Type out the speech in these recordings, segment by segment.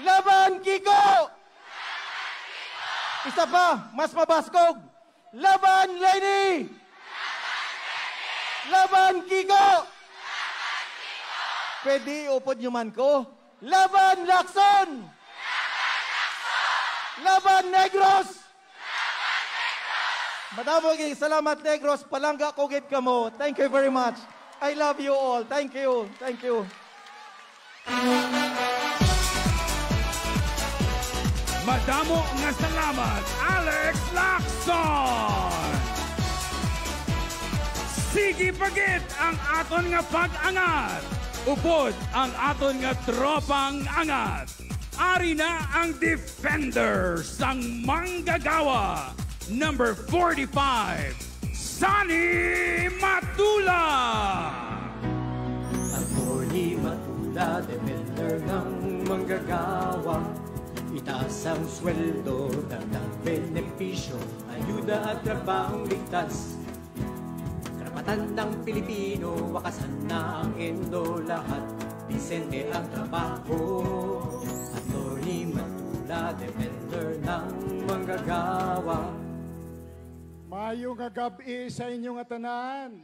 Laban Kiko! Isa pa, mas mabaskog. Laban Lenny! Laban Kiko! Pwede upod nyo man ko. Laban Lacson! Laban Negros! Madaming salamat Negros. Palangga kogit ka mo. Thank you very much. I love you all. Thank you. Thank you. Madamo nga salamat, Alex Lacson! Sige pagit ang aton nga pag-angat. Upod ang aton nga tropang angat. Ari na ang defender sang manggagawa. Number 45, Sunny Matula! Attorney Matula, defender ng manggagawa. Itaas ang sweldo, dagdag benepisyo, ayuda at trabahong ligtas. Karapatan ng Pilipino, wakasan na ang endo lahat. Disente ang trabaho. Attorney Matula, defender ng manggagawa. Mayong gabi sa inyong atanan.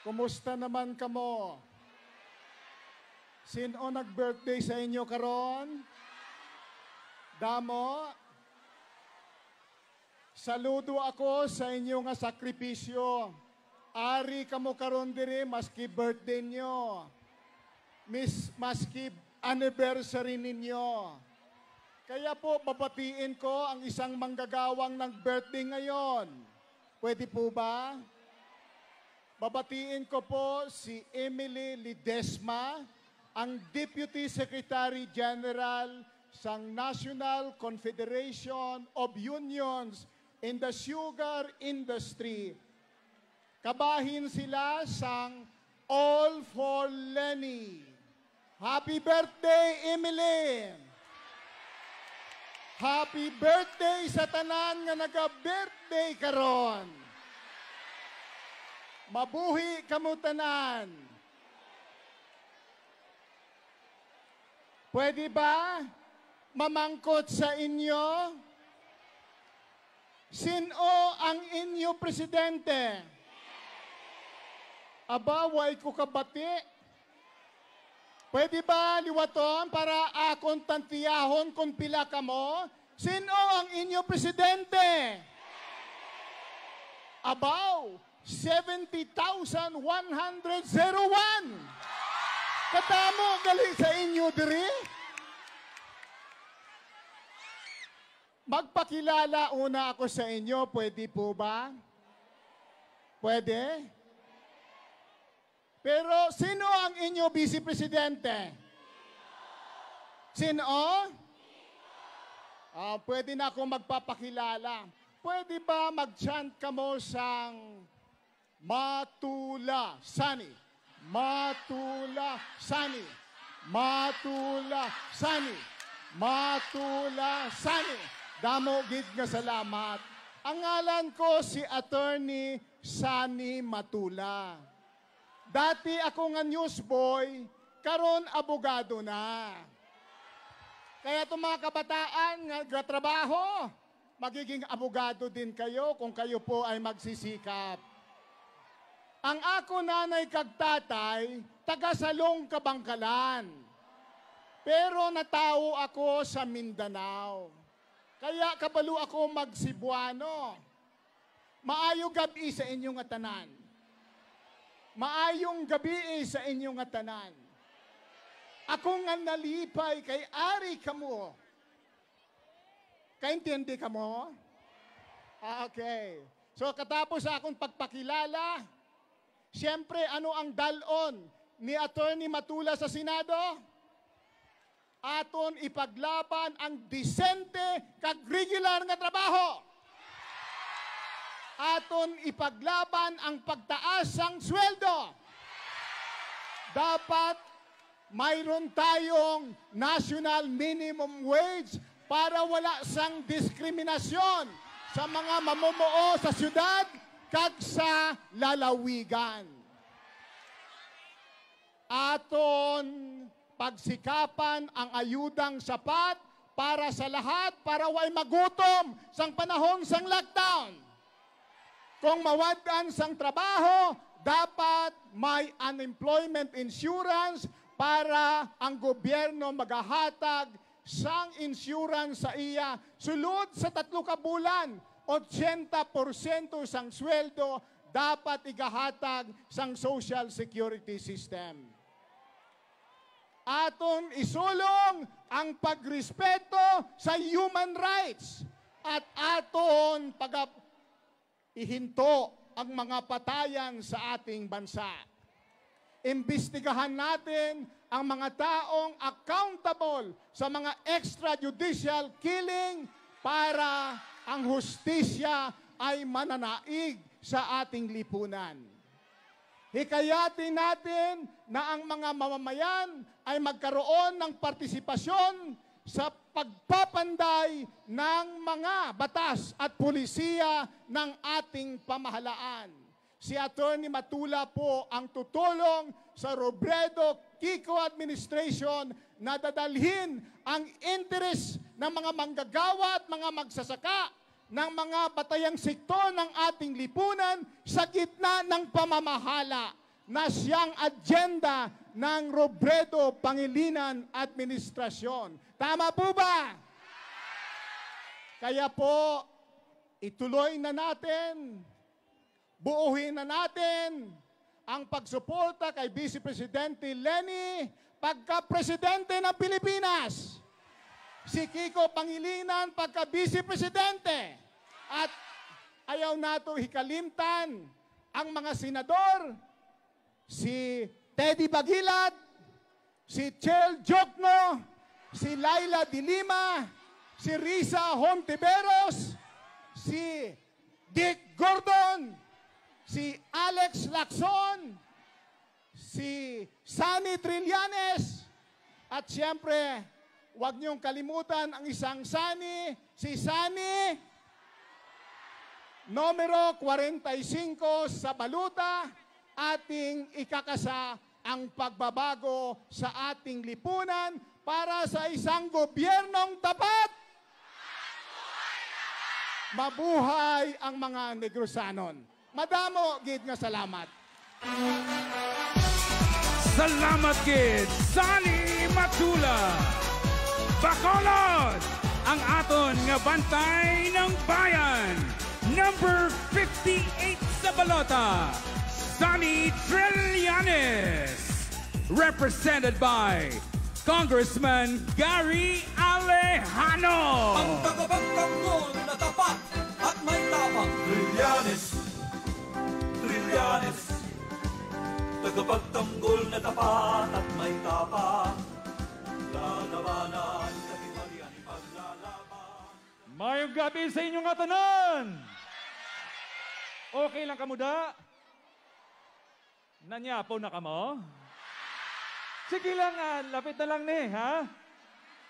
Kumusta naman kamo? Sino nag-birthday sa inyo karon? Damo? Saludo ako sa inyong sakripisyo. Ari kamo karon diri maski birthday nyo. Maski anniversary ninyo. Kaya po, babatiin ko ang isang manggagawang nag-birthday ngayon. Pwede po ba? Babatiin ko po si Emily Ledesma, ang Deputy Secretary General sa National Confederation of Unions in the Sugar Industry. Kabahin sila sang All for Lenny. Happy birthday, Emily! Happy birthday sa tanan nga naga-birthday karon. Mabuhi kamo tanan. Pwede ba mamangkot sa inyo? Sino ang inyo presidente? Aba, way ko kabati. Pwede ba liwaton para akong tantiyahon kung pila ka mo? Sino ang inyo presidente? Abaw, 70,101. Katamo galing sa inyo diri? Magpakilala una ako sa inyo, pwede po ba? Pwede? Pero sino ang inyo vice presidente? Sino? Pwede na akong magpapakilala. Pwede ba mag-chant ka mo sang Matula Sunny? Matula Sunny. Matula Sunny. Matula Sunny. Damo gid nga salamat. Ang ngalan ko si Attorney Sunny Matula. Dati ako nga newsboy, karon abogado na. Kaya itong mga kabataan nga trabaho, magiging abogado din kayo kung kayo po ay magsisikap. Ang ako nanay kag tatay, taga Salong Kabangkalan. Pero natao ako sa Mindanao. Kaya kabalo ako mag-Cebuano. Maayo gabi sa inyong atanan. Maayong gabi sa inyong atanan. Ako nga nalipay kay ari kamo. Kaintindi kamo? Okay. So katapos akong pagpakilala, siyempre ano ang dalon ni Attorney Matula sa Senado? Aton ipaglaban ang disente kag regular nga trabaho. Aton ipaglaban ang pagtaas ng sweldo. Dapat mayroon tayong national minimum wage para wala sang diskriminasyon sa mga mamumuo sa syudad kag sa lalawigan. Aton pagsikapan ang ayudang sapat para sa lahat, para way magutom sang panahon sang lockdown. Kung mawadan sang trabaho, dapat may unemployment insurance para ang gobyerno magahatag sang insurance sa iya. Sulod sa 3 ka bulan, 80% sang sweldo dapat igahatag sang social security system. Aton isulong ang pagrespeto sa human rights at aton ihinto ang mga patayan sa ating bansa. Imbestigahan natin ang mga taong accountable sa mga extrajudicial killing para ang hustisya ay mananaig sa ating lipunan. Hikayatin natin na ang mga mamamayan ay magkaroon ng partisipasyon sa pagpapanday ng mga batas at pulisiya ng ating pamahalaan. Si Attorney Matula po ang tutulong sa Robredo Kiko Administration na dadalhin ang interes ng mga manggagawa at mga magsasaka ng mga batayang sektor ng ating lipunan sa gitna ng pamamahala na siyang agenda ng Robredo Pangilinan Administrasyon. Tama po ba? Kaya po, ituloy na natin, buuhin na natin ang pagsuporta kay Vice Presidente Leni pagka-presidente ng Pilipinas. Si Kiko Pangilinan pagka-Vice Presidente. At ayaw nato hikalimtan ang mga senador, si Teddy Bagilat, si Chel Jokno, si Laila de Lima, si Risa Hontiveros, si Dick Gordon, si Alex Lacson, si Sunny Trillanes, at siyempre, huwag niyong kalimutan ang isang Sunny, si Sunny, numero 45 sa baluta, ating ikakasa ang pagbabago sa ating lipunan para sa isang gobyernong tapat. Mabuhay ang mga Negrosanon. Madamo, gid nga salamat. Salamat gid, Sunny Matula. Bacolod, ang aton nga bantay ng bayan. Number 58 sa balota, Sunny Trillanes. Represented by Congressman Gary Alejano. Ang tagapagtanggol na tapat at may tapang. Trillanes, Trillanes. Tagapagtanggol na tapat at may tapang. Lalabanan, katiwalian, ipaglalaban. Mayong gabi sa inyong atanan! Okay lang kamuda? Nanyapo na kamo? Sige lang, lapit na lang ni, ha?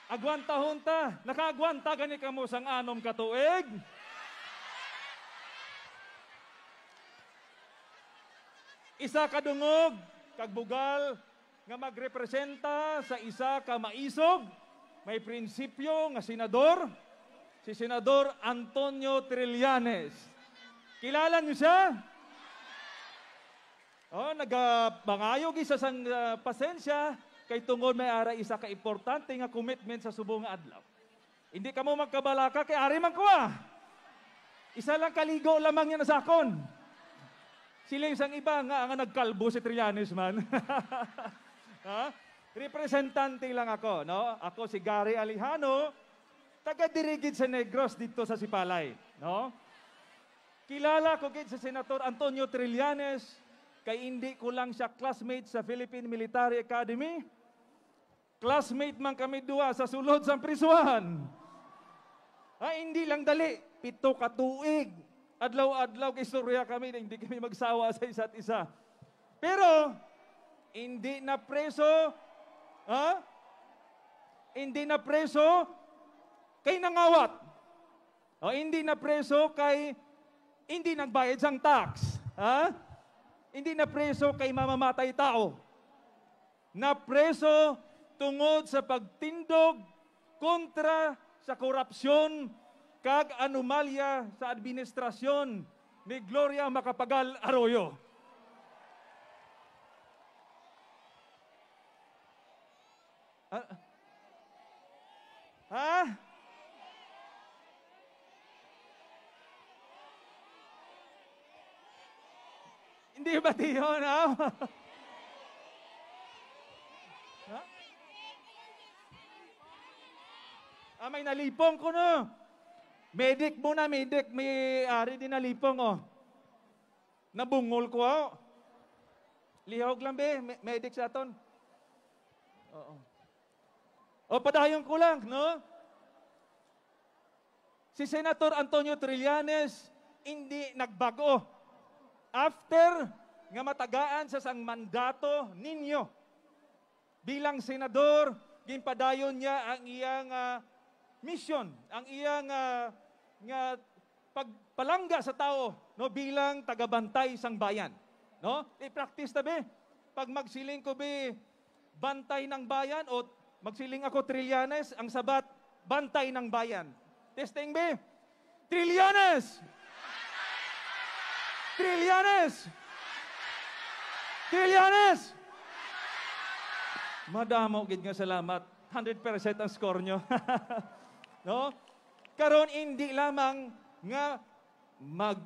Agwanta hunta, nakaagwanta gani kamo sang anom katuig? Isa kadungog, kagbugal, nga magrepresenta sa isa ka maisog, may prinsipyo nga senador, si Senador Antonio Trillanes. Kilala niyo siya? Oh, nagabangayog isa sang pasensya kay tungod may ara isa ka importante nga commitment sa subong nga adlaw. Hindi ka mo magkabalaka kay ari man ko Isa lang kaligo lamang yan sa akon. Sila isang iba nga nagkalbo si Trillanes man. Ha? Representante lang ako, no? Ako si Gary Alejano, taga-dirigid sa Negros dito sa Sipalay, no? Kilala ko gid sa Senator Antonio Trillanes, kay hindi ko lang siya classmate sa Philippine Military Academy. Classmate man kami duwa sa sulod sa prisuhan. Hindi lang dali, 7 ka tuig. Adlaw-adlaw kay istorya kami na hindi kami magsawa sa isa't isa. Pero, hindi na preso, hindi na preso kay nangawat. Hindi na preso kay hindi nagbayad sang tax. Hindi na preso kay mamamatay tao. Na preso tungod sa pagtindog kontra sa korupsyon kag anomalya sa administrasyon ni Gloria Macapagal Arroyo. Ha? Hindi ba yun, ha? May nalipong ko, no? Medic muna, medic. May ari din nalipong, oh. Nabungol ko, oh. Lihog lang, be. Medic sa aton. Oo. O, padayon ko lang, no? Si Senator Antonio Trillanes, hindi nagbago. After nga matagaan sa sang mandato ninyo, bilang senador, ginpadayon niya ang iyang mission, ang iyang nga pagpalangga sa tao, no, bilang tagabantay sang bayan, no? I-practice ta be. Pag magsiling ko be bantay ng bayan o magsiling ako Trillanes, ang sabat bantay ng bayan. Testing be. Trillanes. Trillanes. Trillanes. Madamo gid nga salamat. 100% ang score nyo. No? Karon hindi lamang nga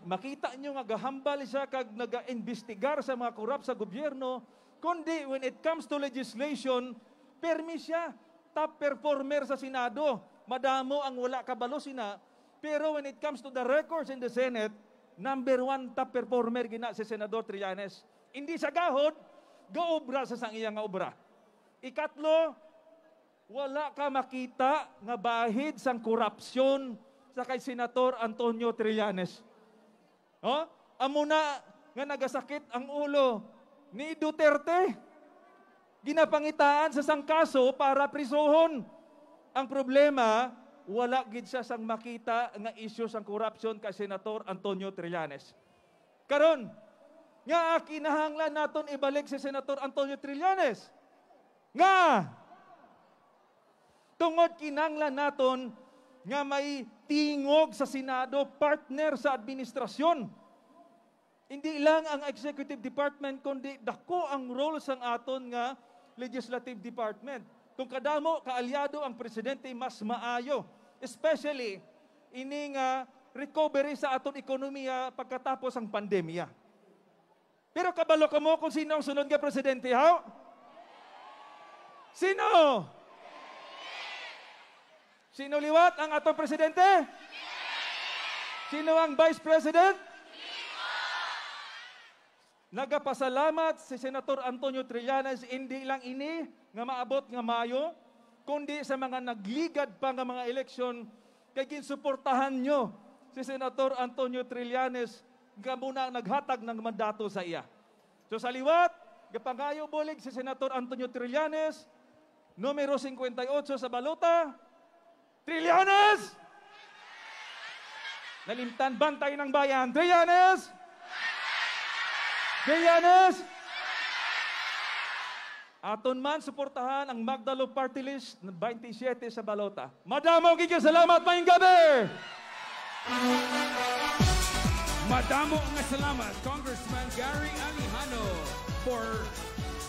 makita nyo nga gahambal siya kag naga-investigar sa mga korap sa gobyerno, kundi when it comes to legislation, permi siya, top performer sa Senado. Madamo ang wala kabalo sina, pero when it comes to the records in the Senate, number 1 top performer gina si Senador Trillanes. Hindi sa gahod, gaobra sa sang iyang nga obra. Ikatlo, wala ka makita nga bahid sang korupsyon sa kay Senator Antonio Trillanes. Oh? Amo na nga nagasakit ang ulo ni Duterte. Ginapangitaan sa sang kaso para prisohon. Ang problema, wala gid siya sang makita nga issue sang korupsyon kay Senator Antonio Trillanes. Karon, nga kinahanglan naton ibalik si Senator Antonio Trillanes. Nga tungod kinanglan naton nga may tingog sa Senado, partner sa administrasyon. Hindi lang ang executive department, kundi dako ang role sang aton nga legislative department. Kung kadamo kaalyado ang presidente, mas maayo. Especially, ini nga recovery sa aton ekonomiya pagkatapos ang pandemya. Pero kabalo ka mo kung sino ang sunod nga presidente, ha? Sino? Sino liwat ang atong presidente? Sino ang vice president? Nagapasalamat si Senator Antonio Trillanes, hindi lang ini nga maabot nga Mayo, kundi sa mga nagligad pa nga mga eleksyon, kay ginsuportahan nyo si Senator Antonio Trillanes nga muna naghatag ng mandato sa iya. So sa liwat, gapangayo bulig si Senator Antonio Trillanes, numero 58 sa balota, Trillanes! Nalimtan bantay ng bayan, Trillanes! Trillanes! Aton man suportahan ang Magdalo Party List ng 27 sa balota. Madamo kikyo salamat mayong gabi! Madamo nga salamat, Congressman Gary Alejano for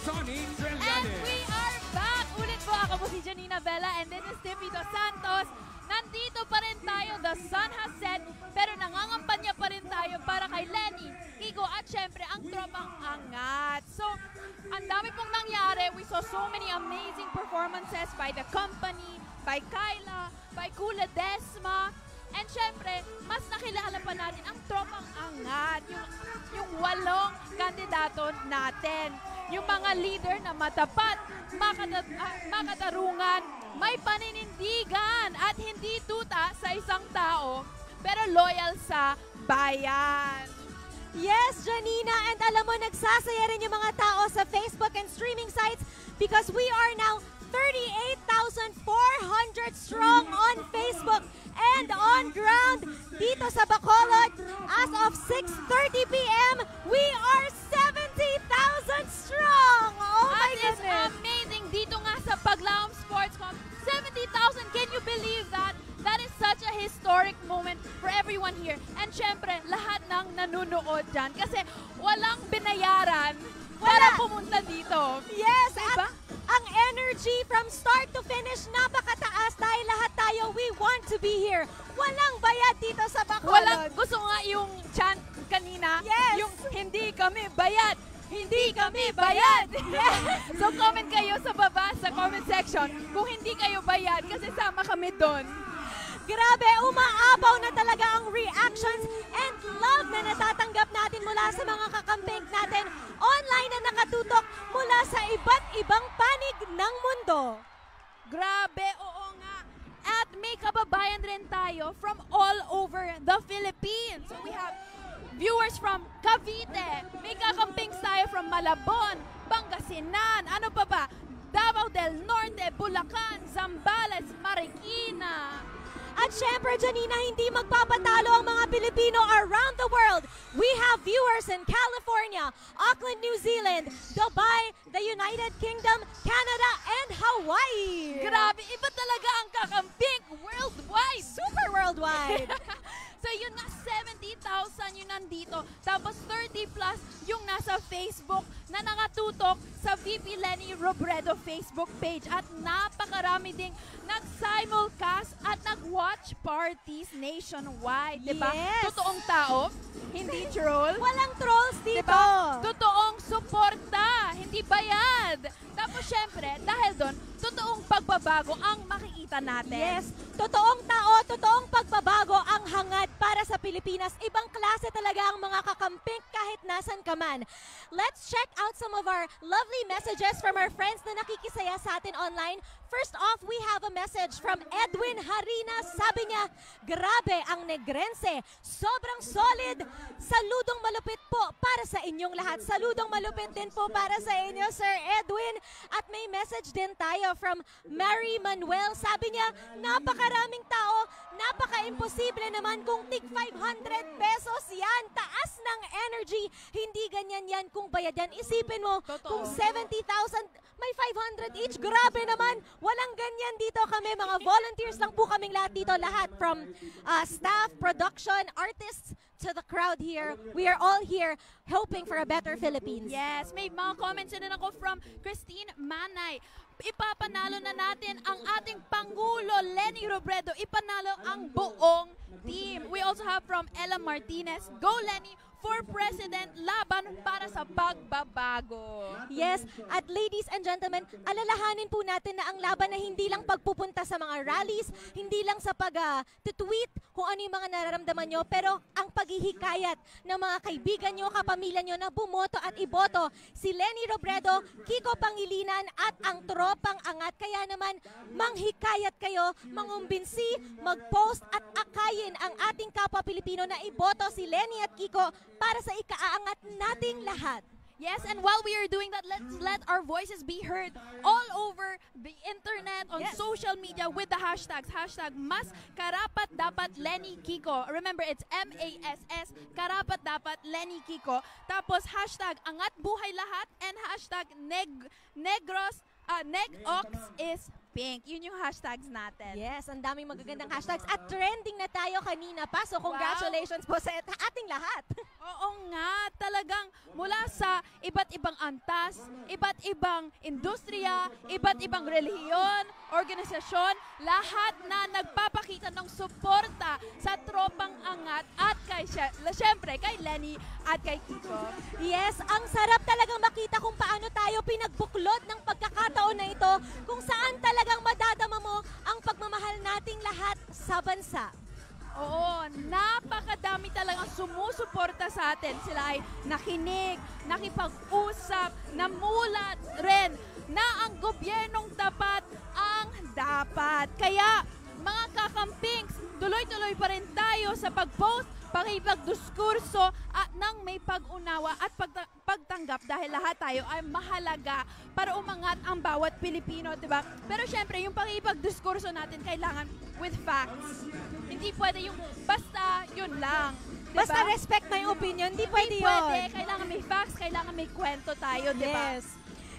Sonny And Trillanes. we are back! Ulit po ako po si Janina Bella and this is Tiffy Dos Santos. Nandito pa rin tayo, the sun has set, pero nangangampanya pa rin tayo para kay Lenny, Igo at syempre ang tropang angat. So, ang dami pong nangyari. We saw so many amazing performances by the company, by Kyla, by Kula Desma, and syempre, mas nakilala pa natin ang tropang angat, yung 8 kandidato natin. Yung mga leader na matapat, makatarungan, may paninindigan at hindi tuta sa isang tao, pero loyal sa bayan. Yes, Janina, and alam mo, nagsasaya rin yung mga tao sa Facebook and streaming sites because we are now 38,400 strong on Facebook and on ground dito sa Bacolod. As of 6:30 p.m., we are 70,000 strong! Oh my At it's goodness! amazing dito nga sa Paglao manunood dyan kasi walang binayaran para pumunta dito. Yes, Diba? ang energy from start to finish napakataas dahil lahat tayo, we want to be here. Walang bayad dito sa Bacolod. Gusto nga yung chant kanina, Yes. yung hindi kami bayad. Hindi kami bayad! So comment kayo sa baba, sa comment section, kung hindi kayo bayad kasi sama kami doon. Grabe, umaapaw na talaga ang reactions and love na natatanggap natin mula sa mga kakamping natin online na nakatutok mula sa iba't ibang panig ng mundo. Grabe, oo nga. At may kababayan rin tayo from all over the Philippines. So we have viewers from Cavite, may kakampings tayo from Malabon, Pangasinan, ano pa ba? Davao del Norte, Bulacan, Zambales, Marikina. At syempre, Janina, hindi magpapatalo ang mga Pilipino around the world. We have viewers in California, Auckland, New Zealand, Dubai, the United Kingdom, Canada, and Hawaii. Grabe, iba talaga ang kakamping worldwide. Super worldwide. So yun nga, 70,000 yung nandito. Tapos 30 plus yung nasa Facebook na nakatutok sa VP Leni Robredo Facebook page. At napakarami ding nag-simulcast at nag-watch parties nationwide. Diba? Yes. Totoong tao, hindi troll. Walang trolls dito. Diba? Totoong suporta, hindi bayad. Tapos syempre, dahil doon, totoong pagbabago ang makikita natin. Yes, totoong tao, totoong pagbabago ang hangad para sa Pilipinas. Ibang klase talaga ang mga kakamping kahit nasan ka man. Let's check out some of our lovely messages from our friends na nakikisaya sa atin online. First off, we have a message from Edwin Harina. Sabi niya, grabe ang Negrense. Sobrang solid. Saludong malupit po para sa inyong lahat. Saludong malupit din po para sa inyo, Sir Edwin. At may message din tayo from Mary Manuel. Sabi niya, napakaraming tao. Napaka-imposible naman kung tig 500 pesos yan. Taas ng energy. Hindi ganyan yan kung bayad yan. Isipin mo, Totoo. kung 70,000, may 500 each. Grabe naman. Walang ganyan dito kami. Mga volunteers lang po kaming lahat dito. Lahat from staff, production, artists, to the crowd here. We are all here hoping for a better Philippines. Yes, may mga comments din ako from Christine Manay. Ipapanalo na natin ang ating Pangulo, Leni Robredo. Ipanalo ang buong team. We also have from Ella Martinez, Go Leni for President, laban para sa pagbabago. Yes, at ladies and gentlemen, alalahanin po natin na ang laban na hindi lang pagpupunta sa mga rallies, hindi lang sa pag-tweet kung ano yung mga nararamdaman nyo, pero ang paghihikayat ng mga kaibigan nyo, kapamilya nyo na bumoto at iboto si Leni Robredo, Kiko Pangilinan at ang Tropang Angat. Kaya naman, manghikayat kayo, mangumbinsi, mag-post at akayin ang ating kapwa Pilipino na iboto si Leni at Kiko para sa ikaaangat nating lahat. Yes, and while we are doing that, let's let our voices be heard all over the internet, on social media with the hashtags. Hashtag Mas Karapat Dapat Leni Kiko. Remember, it's MASS Karapat Dapat Leni Kiko. Tapos hashtag Angat Buhay Lahat and hashtag Negros Neg-Ox is Pink. Yun yung hashtags natin. Yes, ang daming magagandang hashtags at trending na tayo kanina pa. So congratulations po sa ating lahat. Oo nga, talagang mula sa iba't ibang antas, iba't ibang industriya, iba't ibang relihiyon, organisasyon, lahat na nagpapakita ng suporta sa Tropang Angat at kay, syempre, kay Leni at kay Kiko. Yes, ang sarap talagang makita kung paano tayo pinagbuklod ng pagkakataon na ito, kung saan talagang madadama mo ang pagmamahal nating lahat sa bansa. Oo, napakadami talagang sumusuporta sa atin. Sila ay nakinig, nakipag-usap, namulat rin na ang gobyernong tapat ang dapat. Kaya, mga kakampings, tuloy-tuloy pa rin tayo sa pag-post, pakipagdiskurso at nang may pag-unawa at pagtanggap dahil lahat tayo ay mahalaga para umangat ang bawat Pilipino, diba? Pero syempre, yung pakipagdiskurso natin kailangan with facts. Hindi pwede yung basta yun lang. Diba? Basta respect na yung opinion, hindi pwede Hindi yun. pwede. Kailangan may facts, kailangan may kwento tayo, diba? Yes.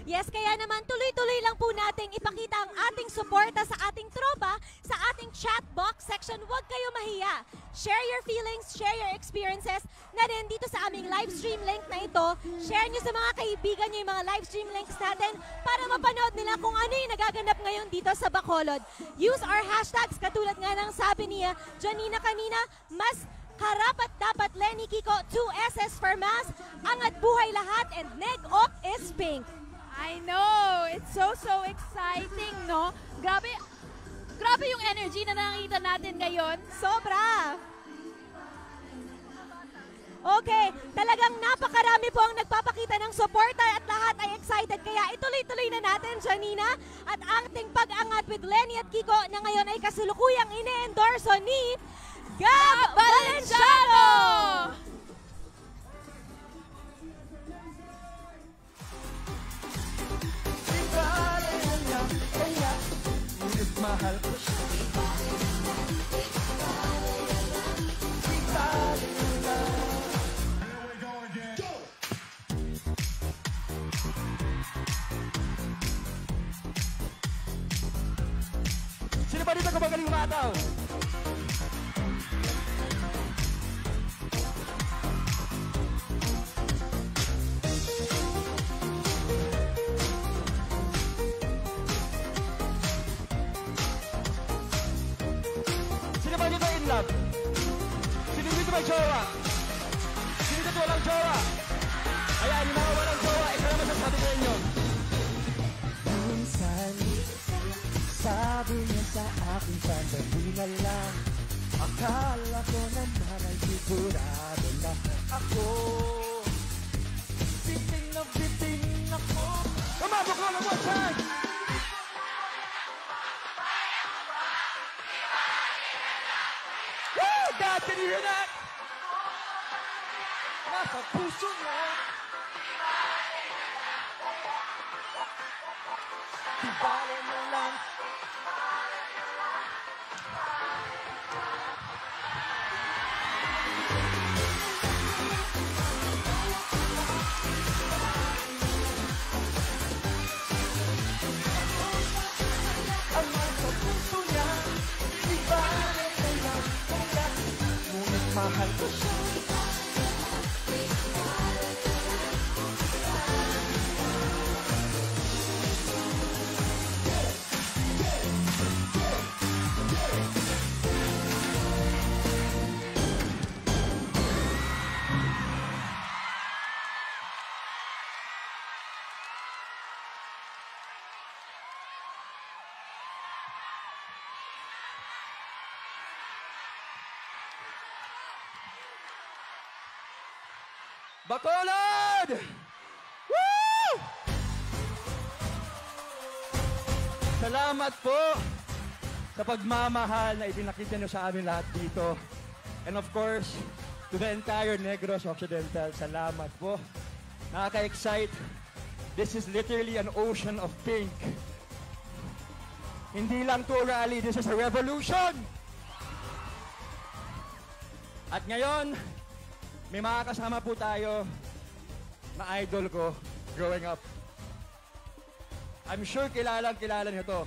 Yes, kaya naman tuloy-tuloy lang po nating ipakita ang ating suporta sa ating tropa sa ating chat box section. Huwag kayo mahiya. Share your feelings, share your experiences na rin dito sa aming live stream link na ito. Share nyo sa mga kaibigan nyo yung mga live stream links natin para mapanood nila kung ano yung nagaganap ngayon dito sa Bacolod. Use our hashtags katulad nga ng sabi ni Janina kanina, mas karapat dapat Lenny Kiko, 2SS for mass, angat buhay lahat, and neg-ok is pink. I know! It's so exciting, no? Grabe yung energy na nakikita natin ngayon. Sobra! Okay, talagang napakarami po ang nagpapakita ng supporter at lahat ay excited. Kaya ituloy-tuloy na natin, Janina. At ang ating pag-angat with Lenny at Kiko na ngayon ay kasulukuyang ine-endorso ni Gab Valenciano! Mahal ko siya. Sino ba dito kumagaling umataw? Sino ba dito in love? Sino dito may jowa? Sino dito walang jowa? Ayan, yung mga walang jowa, isa naman sasabi ko inyo. Minsan, sabi niya sa akin, sandali na lang. Akala ko naman ay sigurado na ako. Biting na biting ako. Kumabok ko na one time! Woo! Dad, can you hear that? Nasa puso niya. Di bale na lang. Ang nasa puso niya. Di bale na lang. Ngunit mahal ko siya. Bacolod! Woo! Salamat po sa pagmamahal na ipinakita nyo sa amin lahat dito. And of course, to the entire Negros Occidental, salamat po. Nakaka-excite. This is literally an ocean of pink. Hindi lang to rally, this is a revolution! At ngayon, may mga kasama po tayo na idol ko growing up. I'm sure kilala niyo to.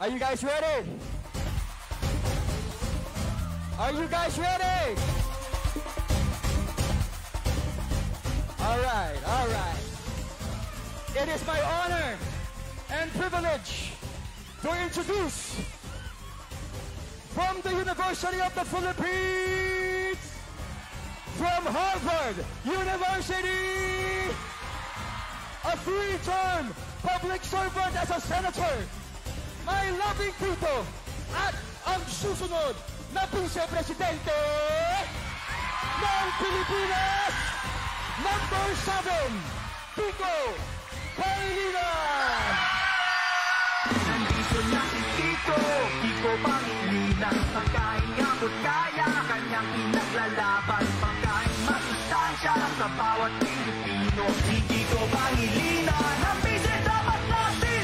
Are you guys ready? Are you guys ready? All right. It is my honor and privilege to introduce from the University of the Philippines, from Harvard University, a 3-term public servant as a senator, my loving tito, at ang susunod na vice-presidente ng Pilipinas, number 7, Kiko Pangilinan! Nandito na si Kiko Pangilinan. Pagkain nga'ko't kaya, kanyang pinaglalaban. Pagkain masustansya sa bawat Pilipino. Si Kiko Pangilinan, ang bise dapat natin!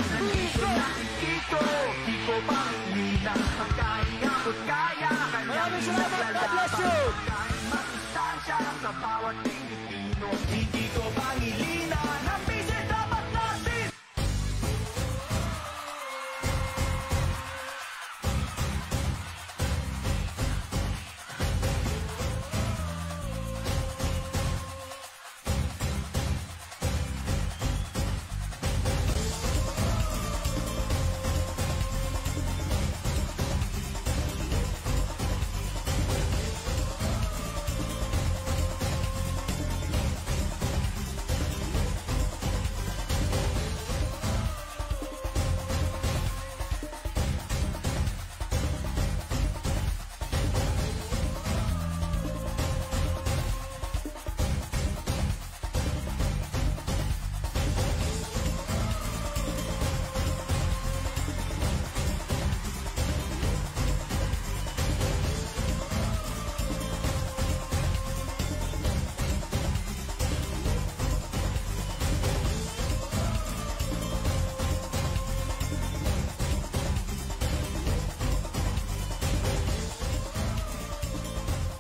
Nandito na si Kiko Pangilinan. Pagkain nga'ko't kaya, kanyang pinaglalaban. Pagkain masustansya sa bawat Pilipino. Pilipino. Hindi ko pangilinan ang pisit dapat natin.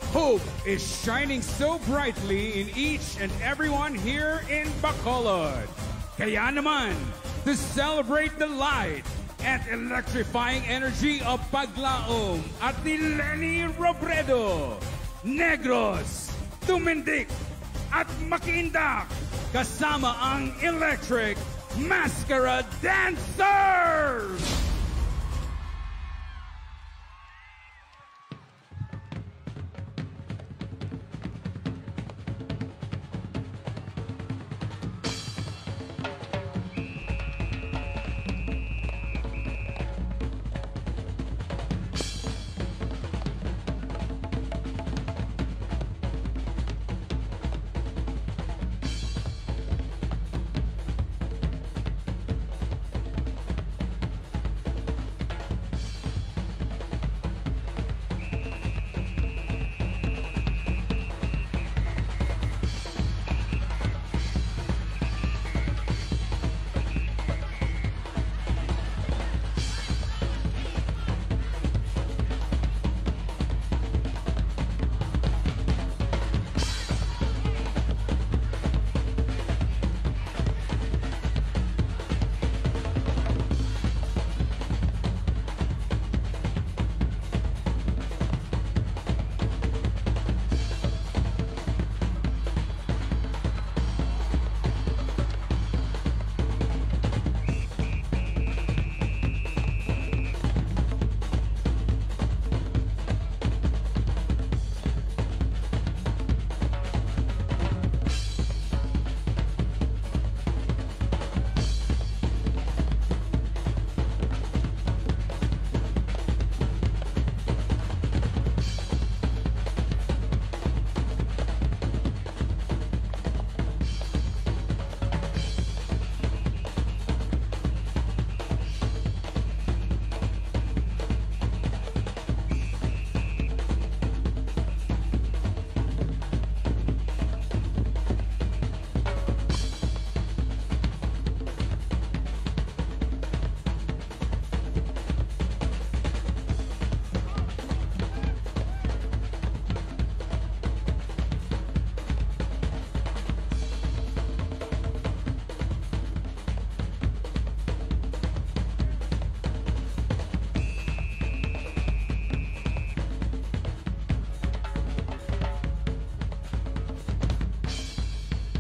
Hope is shining so brightly in each and everyone here in Bacolod. Kaya naman, to celebrate the light and electrifying energy of Paglaom at ni Lenny Robredo, Negros, Tumindik at Makiindak, kasama ang Electric Mascara Dancers!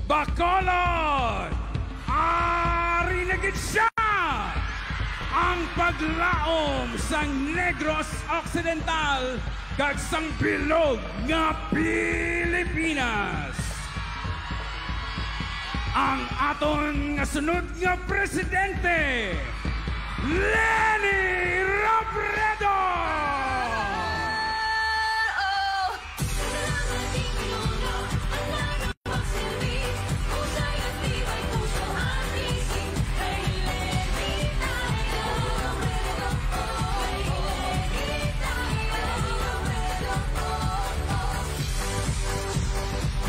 Bacolod! Ari na gid siya! Ang paglaom sa Negros Occidental kag sang bilog nga Pilipinas. Ang aton nga sunod nga presidente, Lenny Robredo!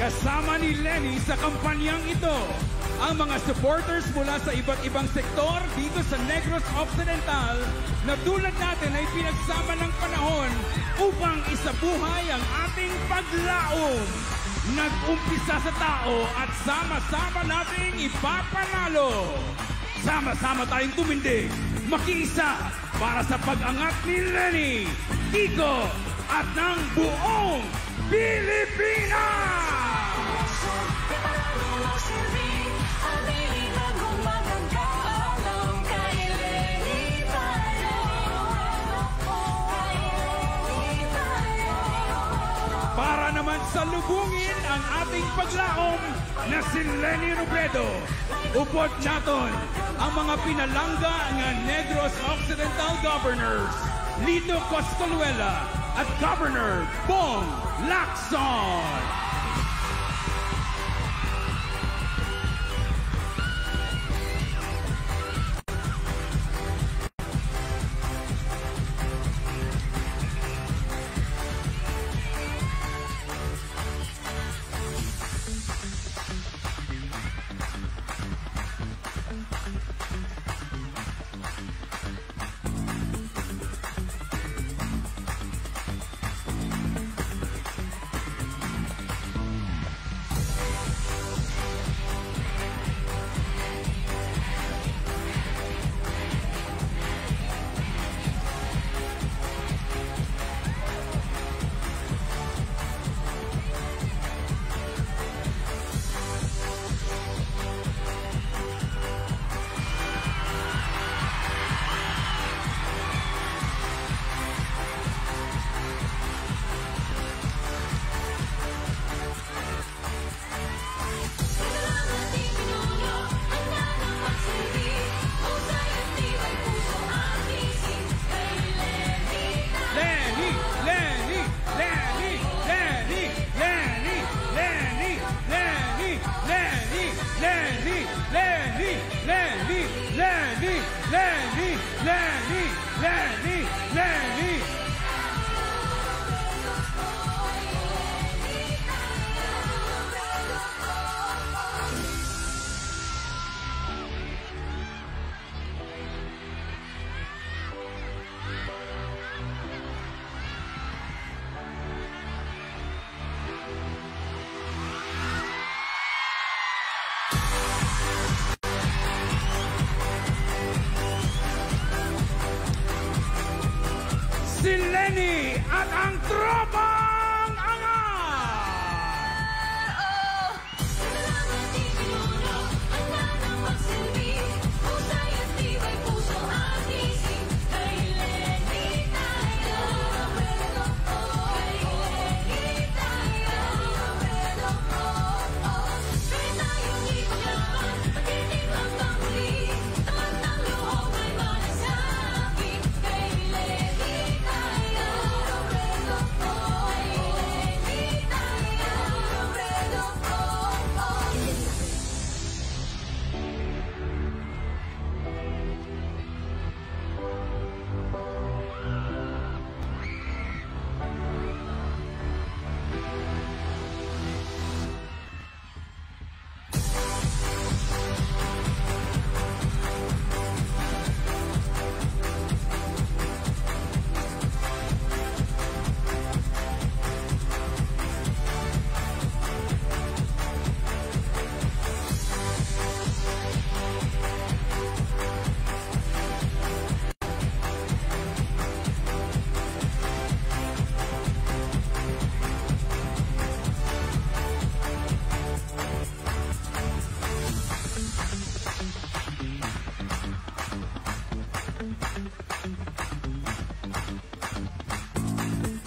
Kasama ni Lenny sa kampanyang ito, ang mga supporters mula sa iba't ibang sektor dito sa Negros Occidental na tulad natin ay pinagsama ng panahon upang isabuhay ang ating paglaom. Nag-umpisa sa tao at sama-sama nating ipapanalo. Sama-sama tayong tumindig, makiisa para sa pag-angat ni Lenny, Kiko at ng buong Pilipinas! Para naman salubungin ang ating paglaom na si Lenny Robredo, upod naton ang mga pinalangga ng Negros Occidental Governors, Lito Coscaluela at Governor Bong Lacson. Lenny! Si Lenny at ang Tropang Angat!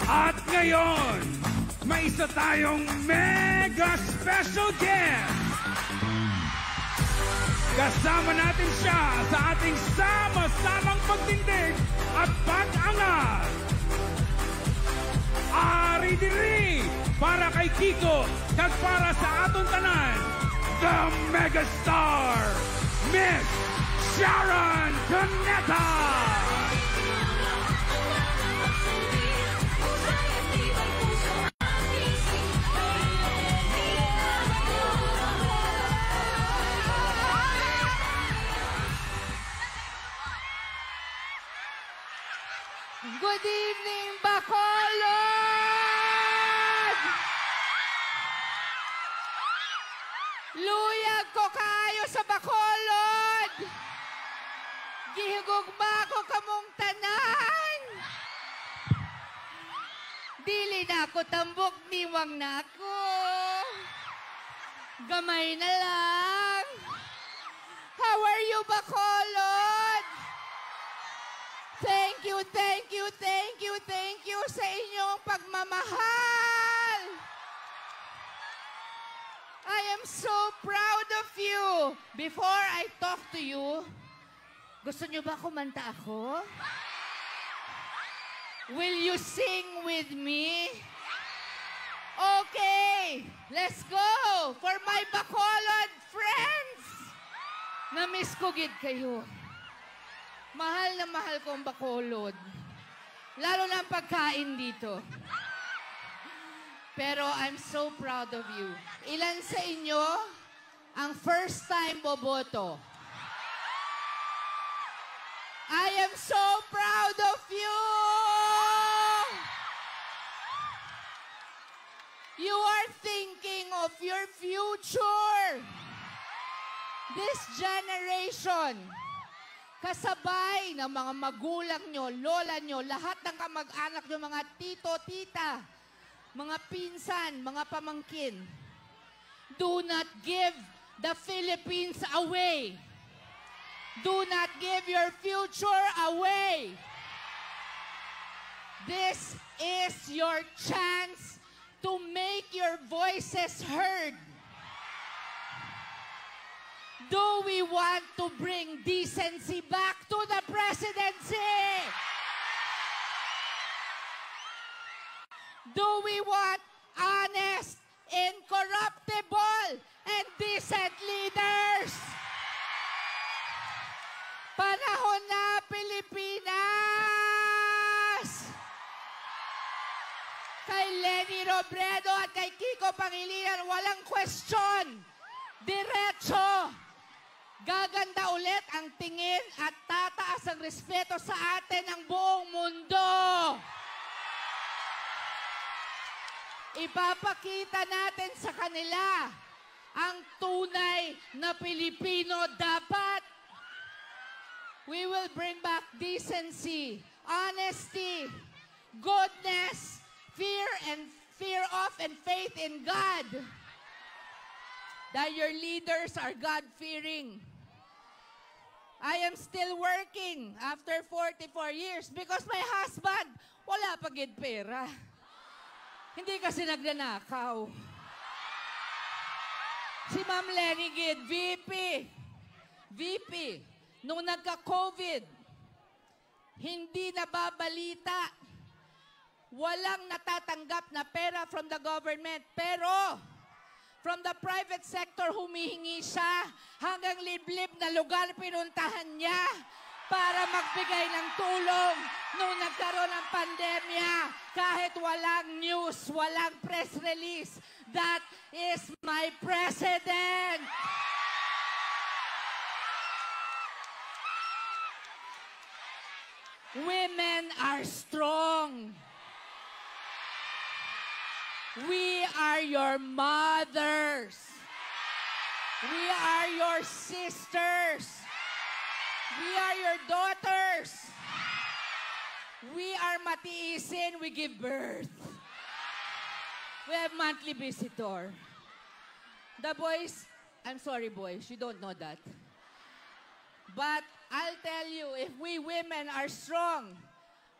At ngayon, may isa tayong mega special guest. Kasama natin siya sa ating sama-samang pagtindig at pag-angat. Ari diri para kay Kiko kag para sa aton tanan, the megastar, Miss Sharon Cuneta. Good evening, Bacolod! sa Bacolod! Gihugugma ko kamong tanan! Dili na ako tambok, niwang na ako. Gamay na lang. How are you, Bacolod? Thank you, thank you, thank you, thank you sa inyong pagmamahal. I am so proud of you. Before I talk to you, gusto niyo ba kumanta ako? Will you sing with me? Okay, let's go for my Bacolod friends. Na-miss ko gid kayo. Mahal na mahal ko ang Bacolod. Lalo na ang pagkain dito. Pero I'm so proud of you. Ilan sa inyo ang first time boboto? I am so proud of you! You are thinking of your future. This generation, kasabay ng mga magulang nyo, lola nyo, lahat ng kamag-anak nyo, mga tito, tita, mga pinsan, mga pamangkin, do not give the Philippines away. Do not give your future away. This is your chance to make your voices heard. Do we want to bring decency back to the presidency? Do we want honest, incorruptible, and decent leaders? Panahon na, Pilipinas! Kay Leni Robredo at kay Kiko Pangilinan, walang question. Diretso. Gaganda ulit ang tingin at tataas ang respeto sa atin ng buong mundo. Ipapakita natin sa kanila ang tunay na Pilipino dapat. We will bring back decency, honesty, goodness, fear of and faith in God. That your leaders are God-fearing. I am still working after 44 years because my husband, wala pa gid pera. Hindi kasi nagnanakaw. Si Ma'am Leni gid, VP. Nung nagka-COVID, hindi nababalita. Walang natatanggap na pera from the government. Pero, from the private sector, humihingi siya hanggang liblib na lugar pinuntahan niya para magbigay ng tulong nung nagkaroon ng pandemya. Kahit walang news, walang press release. That is my president. Women are strong. We are your mothers. We are your sisters. We are your daughters. We are matiisin, we give birth. We have monthly visitor. The boys, I'm sorry boys, you don't know that. But I'll tell you, if we women are strong,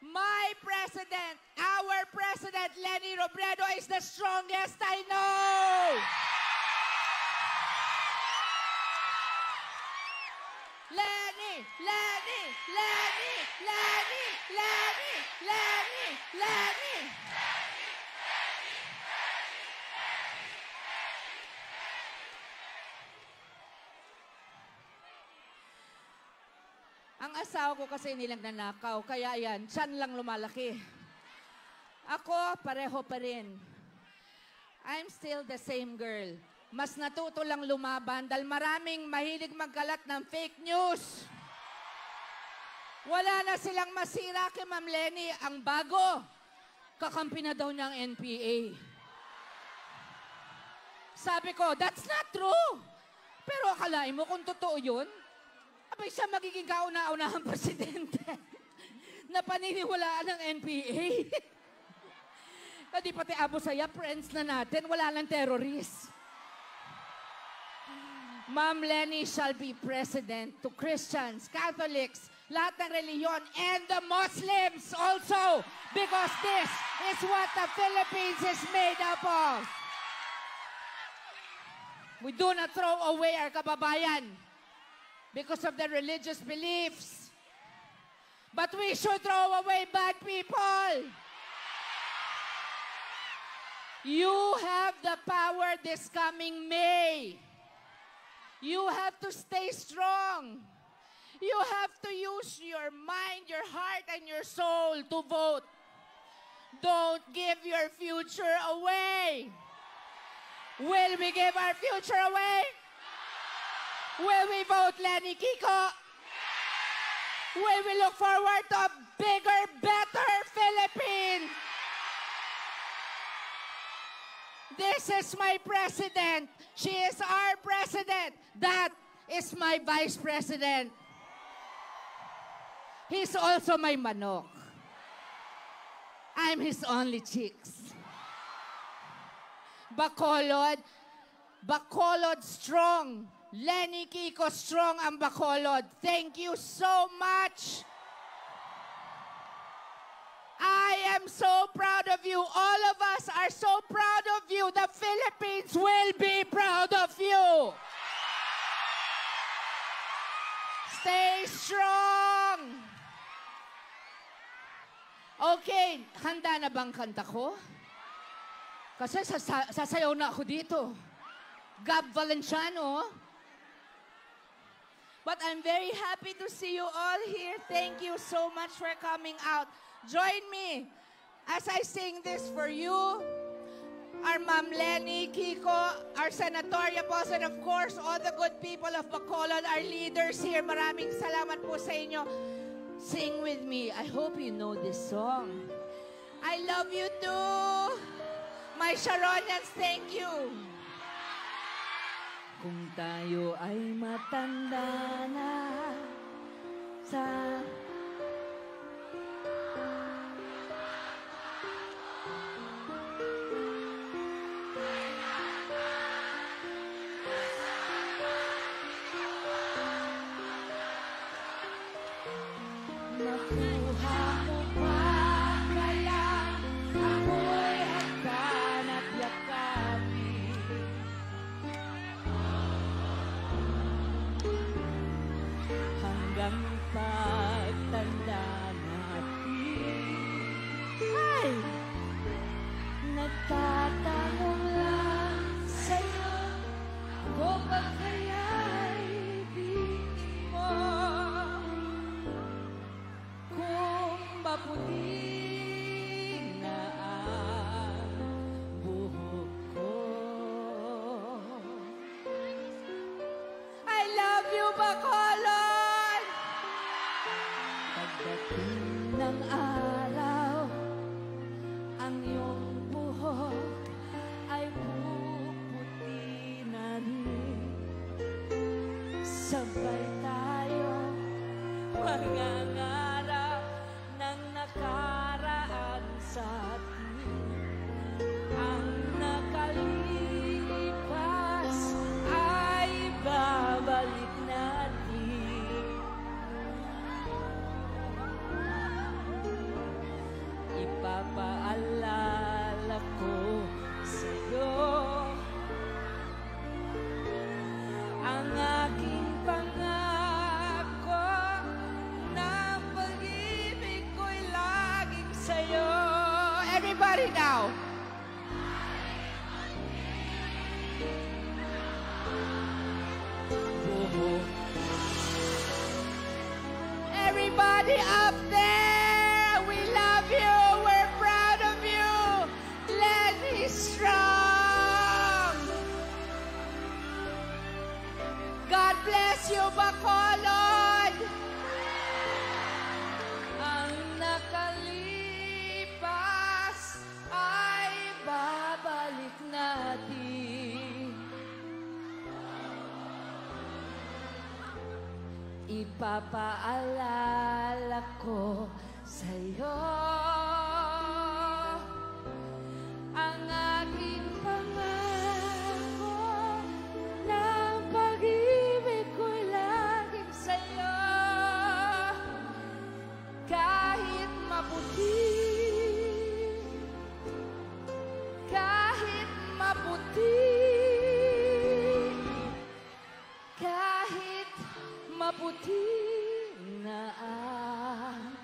my president, our president, Leni Robredo, is the strongest I know. Leni, Leni, Leni, Leni, Leni, Leni, Leni. Ang asawa ko kasi nilang nanakaw, kaya yan, tiyan lang lumalaki. Ako, pareho pa rin. I'm still the same girl. Mas natuto lang lumaban dahil maraming mahilig magkalat ng fake news. Wala na silang masira kay Ma'am Leni. Ang bago, kakampi na daw niya ang NPA. Sabi ko, that's not true. Pero akalain mo kung totoo yun? Abay siya magiging kauna-unahang presidente na paniniwalaan ng NPA. Hindi pati Abu Sayyaf, friends na natin, wala lang terrorist. Ma'am Leni shall be president to Christians, Catholics, lahat ng reliyon, and the Muslims also, because this is what the Philippines is made up of. We do not throw away our kababayan because of their religious beliefs. But we should throw away bad people. You have the power this coming May. You have to stay strong. You have to use your mind, your heart, and your soul to vote. Don't give your future away. Will we give our future away? Will we vote Leni Kiko? Will we look forward to a bigger, better Philippines? This is my president. She is our president. That is my vice president. He's also my manok. I'm his only chicks. Bacolod, Bacolod strong. Leni Kiko strong ang Bacolod. Thank you so much. I am so proud of you. All of us are so proud of you. The Philippines will be proud of you. Stay strong. Okay, handa na bang kanta ko? Kasi sasayaw na ako dito. Gab Valenciano. But I'm very happy to see you all here. Thank you so much for coming out. Join me as I sing this for you, our Ma'am Leni Kiko, our Senatorial boss, and of course, all the good people of Bacolod, our leaders here. Maraming salamat po sa inyo. Sing with me. I hope you know this song. I love you too. My Sharonians, thank you. Kung tayo ay matanda na sa nakuha mo pa kaya ako'y hagdan at yakapin. Hanggang pagtanda natin ay nagtatanong lang sa'yo ako ba kaya'y ibigin mo kung maputi na ang buhok ko. I love you, Bacolod! Pagdating ng araw, ang iyong buhok ay puputi na rin. Sabay tayo mangangarap ng nakaraan sa atin. Ang nakalipas ay babalik natin. Ipapaalala ko sa'yo ang aking pangako na pag-ibig ko'y laging sa'yo. Everybody now. Everybody up there, we love you. We're proud of you. Leni strong. God bless you, Bacolod. Ang nakalipas ay babalik natin. ipapaalala ko sa'yo ang aking pangako ng pag-ibig ko'y laging sa'yo. Kahit maputi, kahit maputi, kahit maputi na ang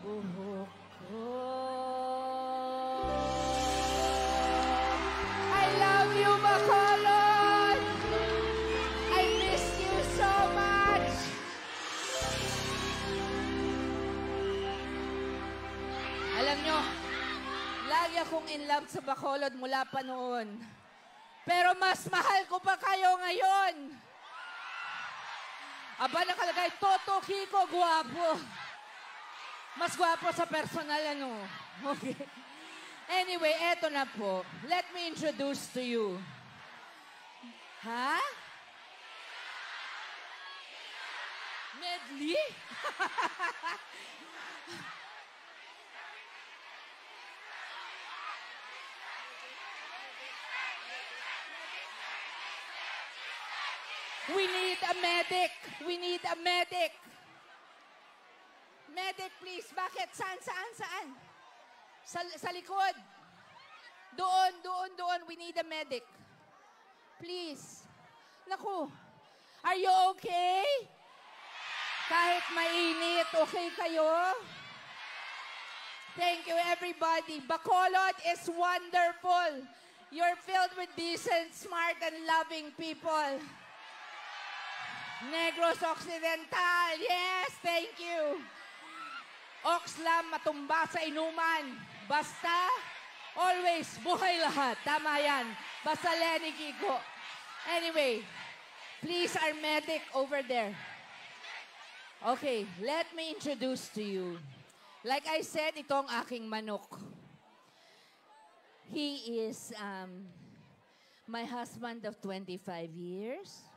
buhok ko. I love you, Bacolod! I miss you so much! Alam nyo, lagi akong in love sa Bacolod mula pa noon. Pero mas mahal ko pa kayo ngayon. Aba, nakalagay, Toto Kiko, guwapo. Mas guwapo sa personal, ano? Okay. Anyway, eto na po. Let me introduce to you. Ha? Medley? We need a medic. We need a medic. Medic, please. Bakit? Saan? Sa likod. Doon. We need a medic. Please. Naku. Are you okay? Kahit mainit, okay kayo? Thank you, everybody. Bacolod is wonderful. You're filled with decent, smart, and loving people. Negros Occidental, yes, thank you. Oxlam, matumba sa inuman. Basta, always, buhay lahat. Tama yan. Basta Lenny Kiko. Anyway, please, our medic over there. Okay, let me introduce to you. Like I said, ito ang aking manok. He is my husband of 25 years.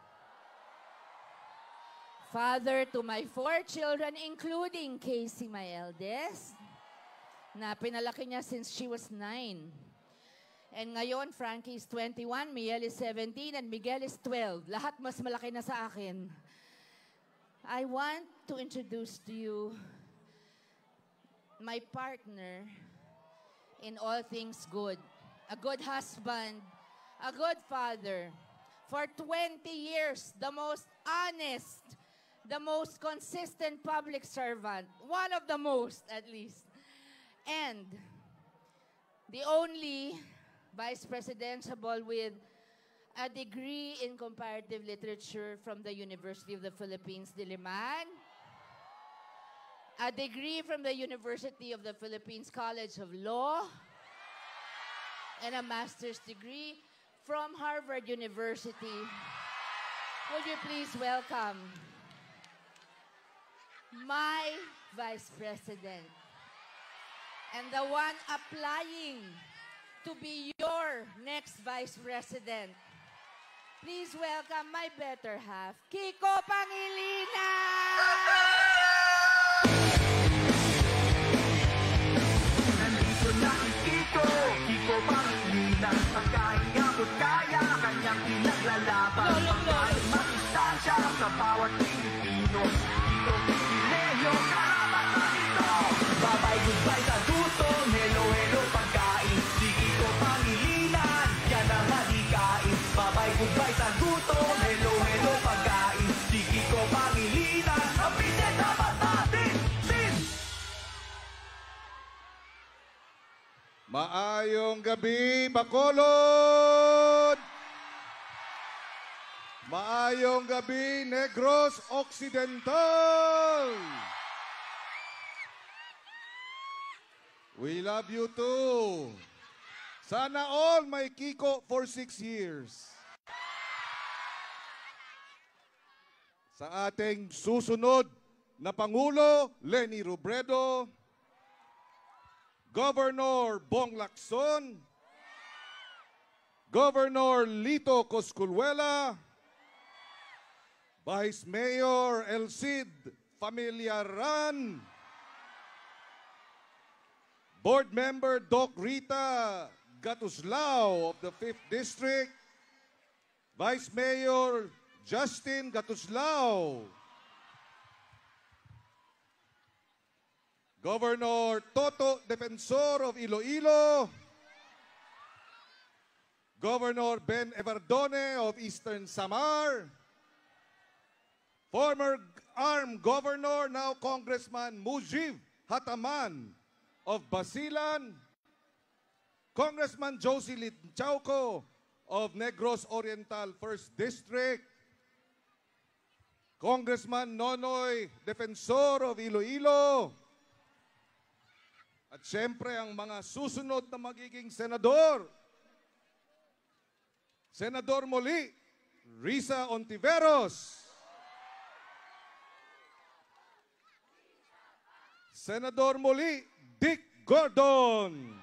Father to my 4 children, including Casey, my eldest, na pinalaki niya since she was 9. And ngayon, Frankie is 21, Miel is 17, and Miguel is 12. Lahat mas malaki na sa akin. I want to introduce to you my partner in all things good. A good husband, a good father. For 20 years, the most honest, the most consistent public servant. One of the most, at least. And the only vice presidential with a degree in comparative literature from the University of the Philippines, Diliman. A degree from the University of the Philippines College of Law. And a master's degree from Harvard University. Would you please welcome my Vice President and the one applying to be your next Vice President. Please welcome my better half, Kiko Pangilinan! Nandito na si Kiko Pangilinan. Pagkahinga ko't kaya, kanyang pinaglalaban. Pagkain masustansya sa bawat Pilipino. Kiko Privilehyo, karapat na ito. Bye-bye, goodbye sa gutom. Hello, pagkain. Si Kiko Pangilinan, yan ang halikain. Bye-bye, goodbye sa gutom. Hello, pagkain. Si Kiko Pangilinan, ang pinadapat natin. Maayong gabi, Bacolod! Maayong gabi, Negros Occidental! We love you too. Sana all may Kiko for 6 years. Sa ating susunod na Pangulo, Leni Robredo, Governor Bong Lacson, Governor Lito Cosculluela, Vice Mayor Elcid Familiaran, Board Member Doc Rita Gatuslao of the 5th District, Vice Mayor Justin Gatuslao, Governor Toto Defensor of Iloilo, Governor Ben Evardone of Eastern Samar, former ARM Governor, now Congressman Mujib Hataman of Basilan, Congressman Josie Litchauco of Negros Oriental 1st District, Congressman Nonoy Defensor of Iloilo, at siyempre ang mga susunod na magiging senador. Senador Muli, Risa Ontiveros, Senador Muli, Dick Gordon,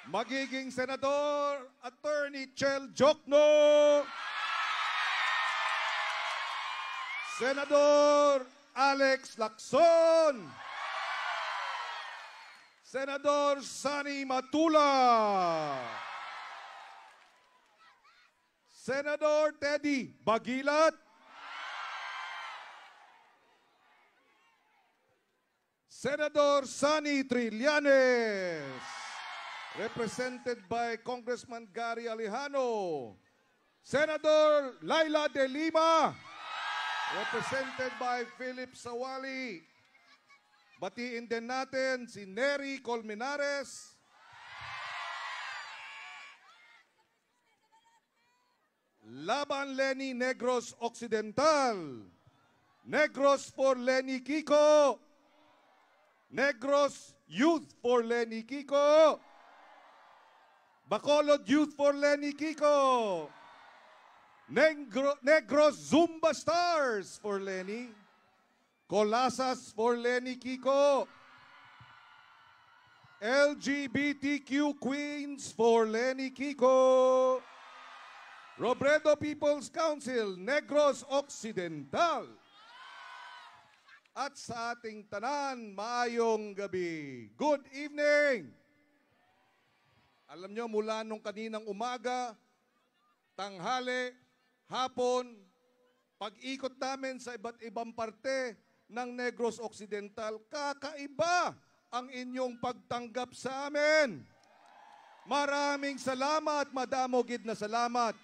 magiging Senador Attorney Chel Jokno, Senador Alex Lacson, Senador Sani Matula, Senador Teddy Bagilat, Senador Sani Trillanes, represented by Congressman Gary Alejano, Senador Laila de Lima, represented by Philip Sawali. Batiin din natin si Nery Colmenares, Laban Leni Negros Occidental, Negros for Leni Kiko, Negros Youth for Leni Kiko, Bacolod Youth for Leni Kiko, Negros Zumba Stars for Leni, Colasas for Leni Kiko, LGBTQ Queens for Leni Kiko, Robredo People's Council, Negros Occidental. At sa ating tanan, maayong gabi. Good evening! Alam nyo, mula nung kaninang umaga, tanghali, hapon, pag-ikot namin sa iba't ibang parte ng Negros Occidental, kakaiba ang inyong pagtanggap sa amin. Maraming salamat, madamogid na salamat.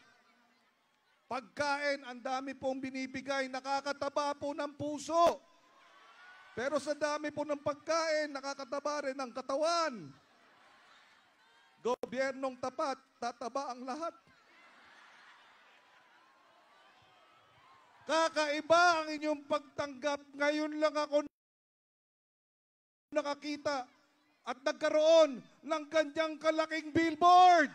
Pagkain, ang dami pong binibigay, nakakataba po ng puso. Pero sa dami po ng pagkain, nakakataba rin ang katawan. Gobyernong tapat, tataba ang lahat. Kakaiba ang inyong pagtanggap. Ngayon lang ako nakakita at nagkaroon ng ganyang kalaking billboard.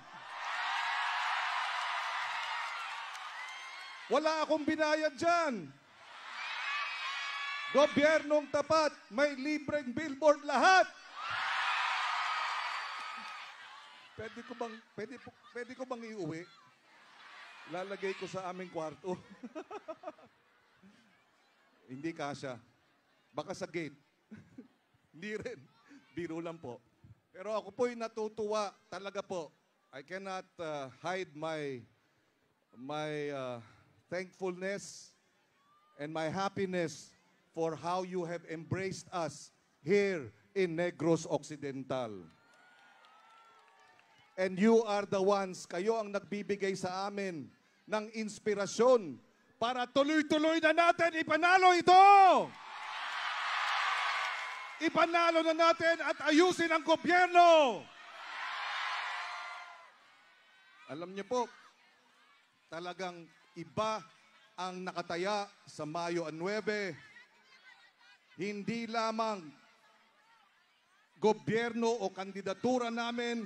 Wala akong binayad dyan. Gobyernong tapat, may libreng billboard lahat. Pwede ko bang iuwi? Lalagay ko sa aming kwarto. Hindi kasya. Baka sa gate. Hindi rin. Biro lang po. Pero ako po'y natutuwa talaga po. I cannot hide my thankfulness and my happiness for how you have embraced us here in Negros Occidental. And you are the ones, kayo ang nagbibigay sa amin ng inspirasyon para tuloy-tuloy na natin ipanalo ito! Ipanalo na natin at ayusin ang gobyerno! Alam niyo po, talagang iba ang nakataya sa Mayo 9. Hindi lamang gobyerno o kandidatura namin,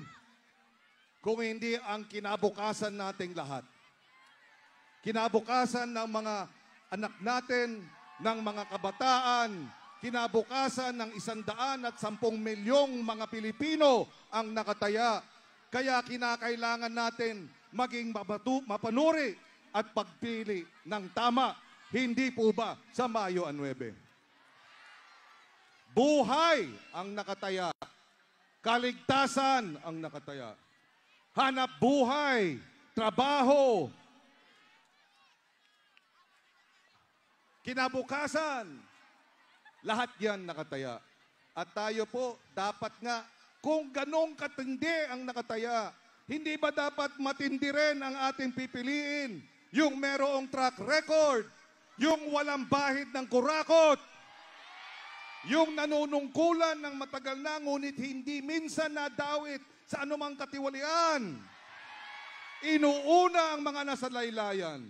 kung hindi ang kinabukasan nating lahat. Kinabukasan ng mga anak natin, ng mga kabataan, kinabukasan ng 110 milyong mga Pilipino ang nakataya. Kaya kinakailangan natin maging mapanuri at pagpili ng tama. Hindi po ba sa Mayo 9? Buhay ang nakataya. Kaligtasan ang nakataya. Hanap buhay, trabaho, kinabukasan. Lahat yan nakataya. At tayo po, dapat nga, kung ganong katindi ang nakataya, hindi ba dapat matindi rin ang ating pipiliin? Yung merong track record, yung walang bahid ng kurakot, yung nanunungkulan ng matagal na ngunit hindi minsan nadawit sa anumang katiwalian. Inuuna ang mga nasa laylayan.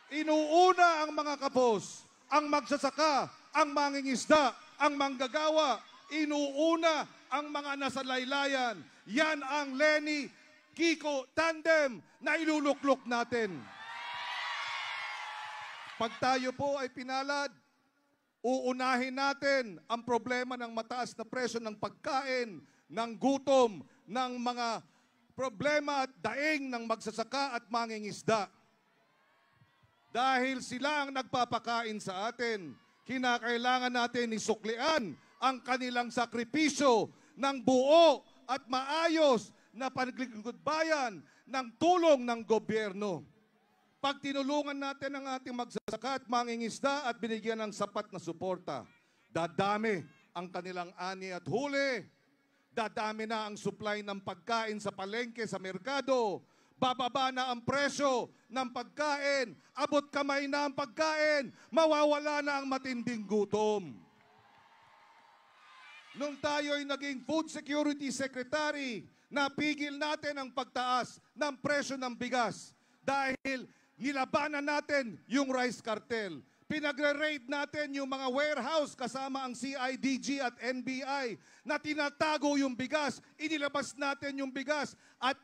Inuuna ang mga kapos, ang magsasaka, ang mangingisda, ang manggagawa. Inuuna ang mga nasa laylayan. Yan ang Lenny Kiko tandem na iluluklok natin. Pag tayo po ay pinalad, uunahin natin ang problema ng mataas na presyo ng pagkain, ng gutom, ng mga problema at daing ng magsasaka at mangingisda. Dahil sila ang nagpapakain sa atin, kinakailangan natin isuklian ang kanilang sakripisyo ng buo at maayos na paglilingkod bayan ng tulong ng gobyerno. Pag tinulungan natin ang ating magsasaka at mangingisda at binigyan ng sapat na suporta, dadami ang kanilang ani at huli. Dadami na ang supply ng pagkain sa palengke, sa merkado. Bababa na ang presyo ng pagkain. Abot kamay na ang pagkain. Mawawala na ang matinding gutom. Nung tayo'y naging Food Security Secretary, napigil natin ang pagtaas ng presyo ng bigas dahil nilabanan natin yung rice cartel. Pinagre-raid natin yung mga warehouse kasama ang CIDG at NBI na tinatago yung bigas. Inilabas natin yung bigas at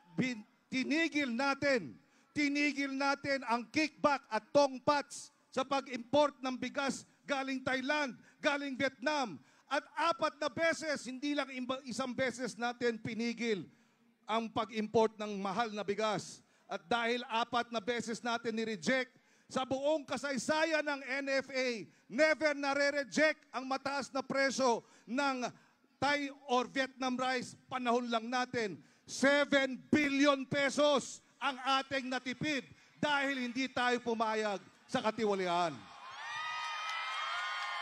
tinigil natin ang kickback at tongpats sa pag-import ng bigas galing Thailand, galing Vietnam. At 4 na beses, hindi lang isang beses natin pinigil ang pag-import ng mahal na bigas. At dahil 4 na beses natin ni-reject, sa buong kasaysayan ng NFA, never nare-reject ang mataas na presyo ng Thai or Vietnam rice. Panahon lang natin, 7 billion pesos ang ating natipid dahil hindi tayo pumayag sa katiwalian.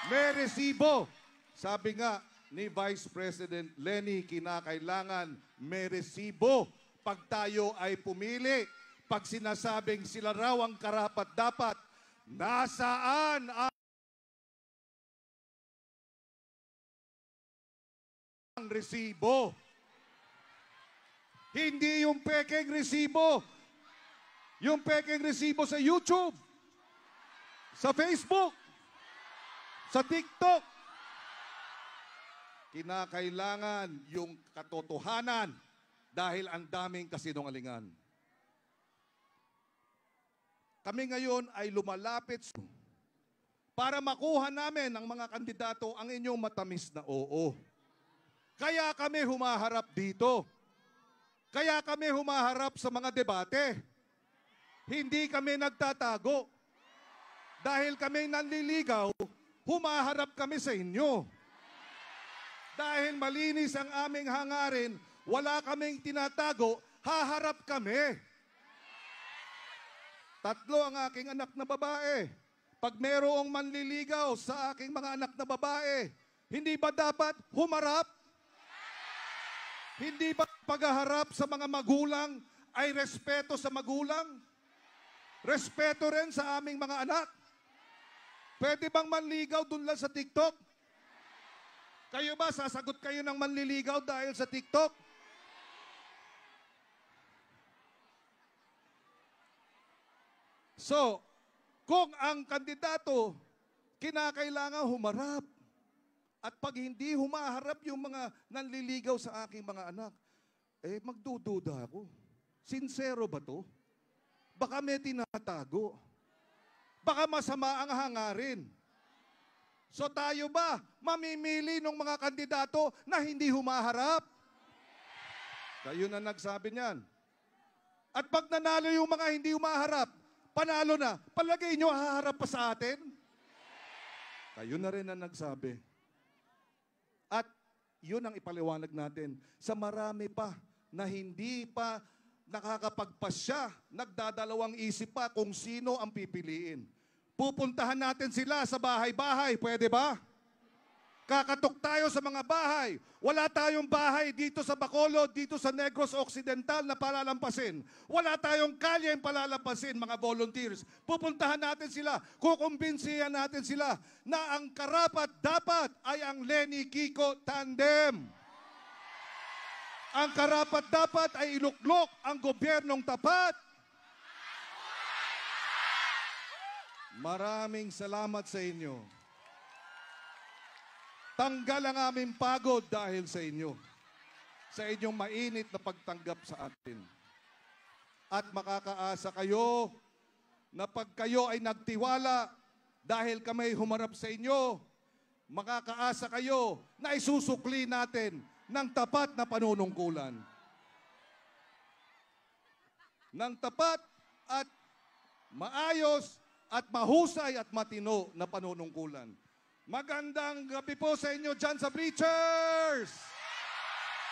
May resibo. Sabi nga ni Vice President Lenny, kinakailangan may resibo pag tayo ay pumili. Pag sinasabing sila raw ang karapat-dapat, nasaan ang resibo? Hindi yung pekeng resibo. Yung pekeng resibo sa YouTube, sa Facebook, sa TikTok. Kinakailangan yung katotohanan dahil ang daming kasinungalingan. Kami ngayon ay lumalapit para makuha namin ng mga kandidato ang inyong matamis na oo. Kaya kami humaharap dito. Kaya kami humaharap sa mga debate. Hindi kami nagtatago. Dahil kami nanliligaw, humaharap kami sa inyo. Dahil malinis ang aming hangarin, wala kaming tinatago, haharap kami. 3 ang aking anak na babae. Pag merong manliligaw sa aking mga anak na babae, hindi ba dapat humarap? Hindi ba paghaharap sa mga magulang ay respeto sa magulang? Respeto rin sa aming mga anak? Pwede bang manligaw dun lang sa TikTok? Kayo ba, sasagot kayo ng manliligaw dahil sa TikTok? So, kung ang kandidato, kinakailangan humarap. At pag hindi humaharap yung mga nanliligaw sa aking mga anak, magdududa ako. Sincero ba to? Baka may tinatago. Baka masama ang hangarin. So tayo ba mamimili ng mga kandidato na hindi humaharap? Kayo na nagsabi niyan. At pag nanalo yung mga hindi umaharap, panalo na, palagay nyo haharap pa sa atin? Kayo na rin ang nagsabi. At yun ang ipaliwanag natin sa marami pa na hindi pa nakakapagpasya, nagdadalawang isip pa kung sino ang pipiliin. Pupuntahan natin sila sa bahay-bahay, pwede ba? Kakatok tayo sa mga bahay. Wala tayong bahay dito sa Bacolod, dito sa Negros Occidental na palalampasin. Wala tayong kalye ang palalampasin, mga volunteers. Pupuntahan natin sila, kukumbinsihan natin sila na ang karapat-dapat ay ang Lenny Kiko tandem. Ang karapat-dapat ay iluklok ang gobyernong tapat. Maraming salamat sa inyo. Tanggal ang aming pagod dahil sa inyo. Sa inyong mainit na pagtanggap sa atin. At makakaasa kayo na pag kayo ay nagtiwala dahil kami humarap sa inyo, makakaasa kayo na isusukli natin ng tapat na panunungkulan. Ng tapat at maayos at mahusay at matino na panunungkulan. Magandang gabi po sa inyo dyan sa bleachers!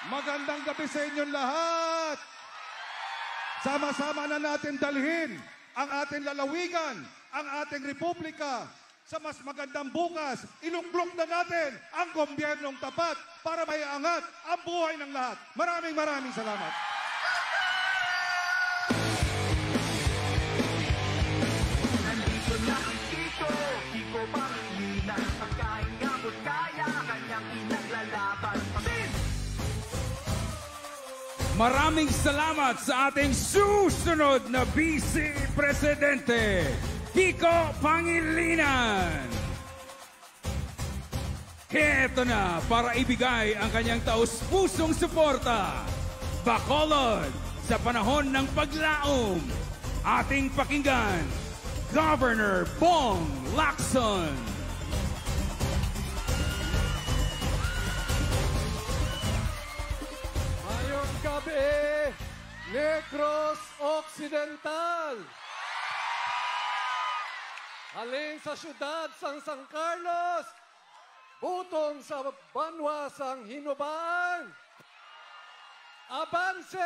Magandang gabi sa inyong lahat! Sama-sama na natin dalhin ang ating lalawigan, ang ating republika, sa mas magandang bukas. Iluklok na natin ang gobyernong tapat para may angat ang buhay ng lahat. Maraming salamat. Nandito na ang Kiko Pangilinan. Pagkain ngamot kaya, kanyang pinaglalaban. Maraming salamat sa ating susunod na Vice Presidente, Kiko Pangilinan. Heto na para ibigay ang kanyang taus-pusong suporta. Bacolod sa panahon ng paglaom. Ating pakinggan, Governor Bong Lacson. Mayong gabi, Negros Occidental. Halin sa syudad sang San Carlos, butong sa banwa sang Hinubaan. Avance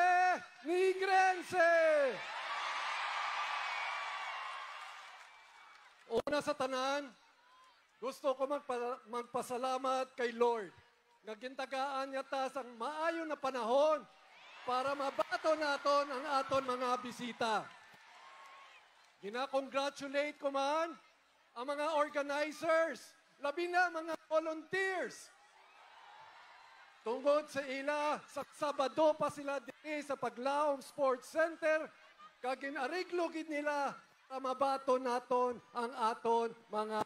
Nigrense! Una sa tanan, gusto ko magpasalamat kay Lord. Nagintagaan niya ta sang maayo na panahon para mabato naton ang aton mga bisita. Gina-congratulate ko man ang mga organizers, labi na mga volunteers. Tungod sa ila, sa Sabado pa sila dito sa Paglaom Sports Center, kagin-ariglo gid nila na mabato naton ang aton mga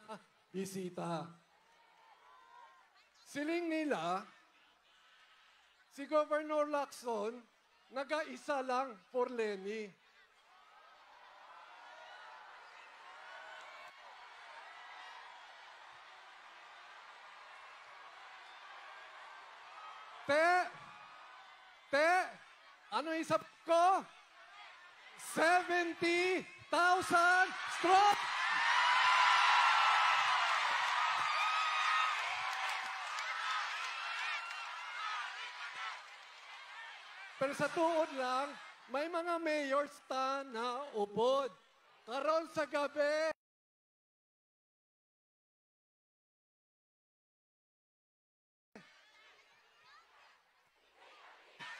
bisita. Siling nila, si Governor Lacson, nag-isa lang for Lenny. Ano isap ko? 70,000 strong! Pero sa tuod lang, may mga mayors ta na upod. Karon sa gabi,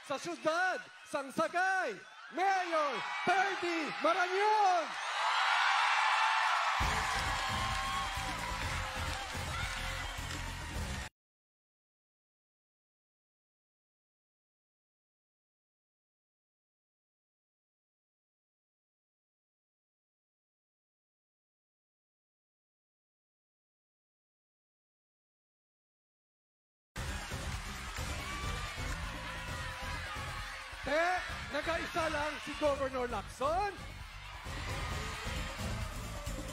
sa syudad, Sangsagay, Mayor Ferdy Marañon! Nag-isa lang si Governor Lacson.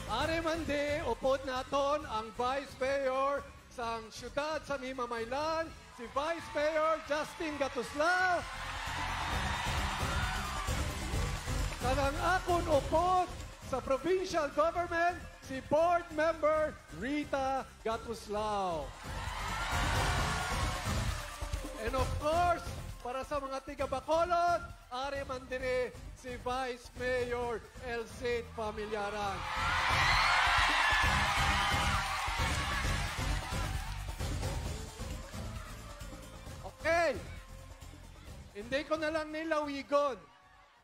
Are mandi, upod naton ang Vice Mayor sa siyudad sa Mimamaylan, si Vice Mayor Justin Gatuslao. Kanang akon upod sa provincial government, si Board Member Rita Gatuslao. And of course, para sa mga tiga Bacolod, ari man dire si Vice Mayor Elcid Familyaran. Okay. Hindi ko na lang nilawigon.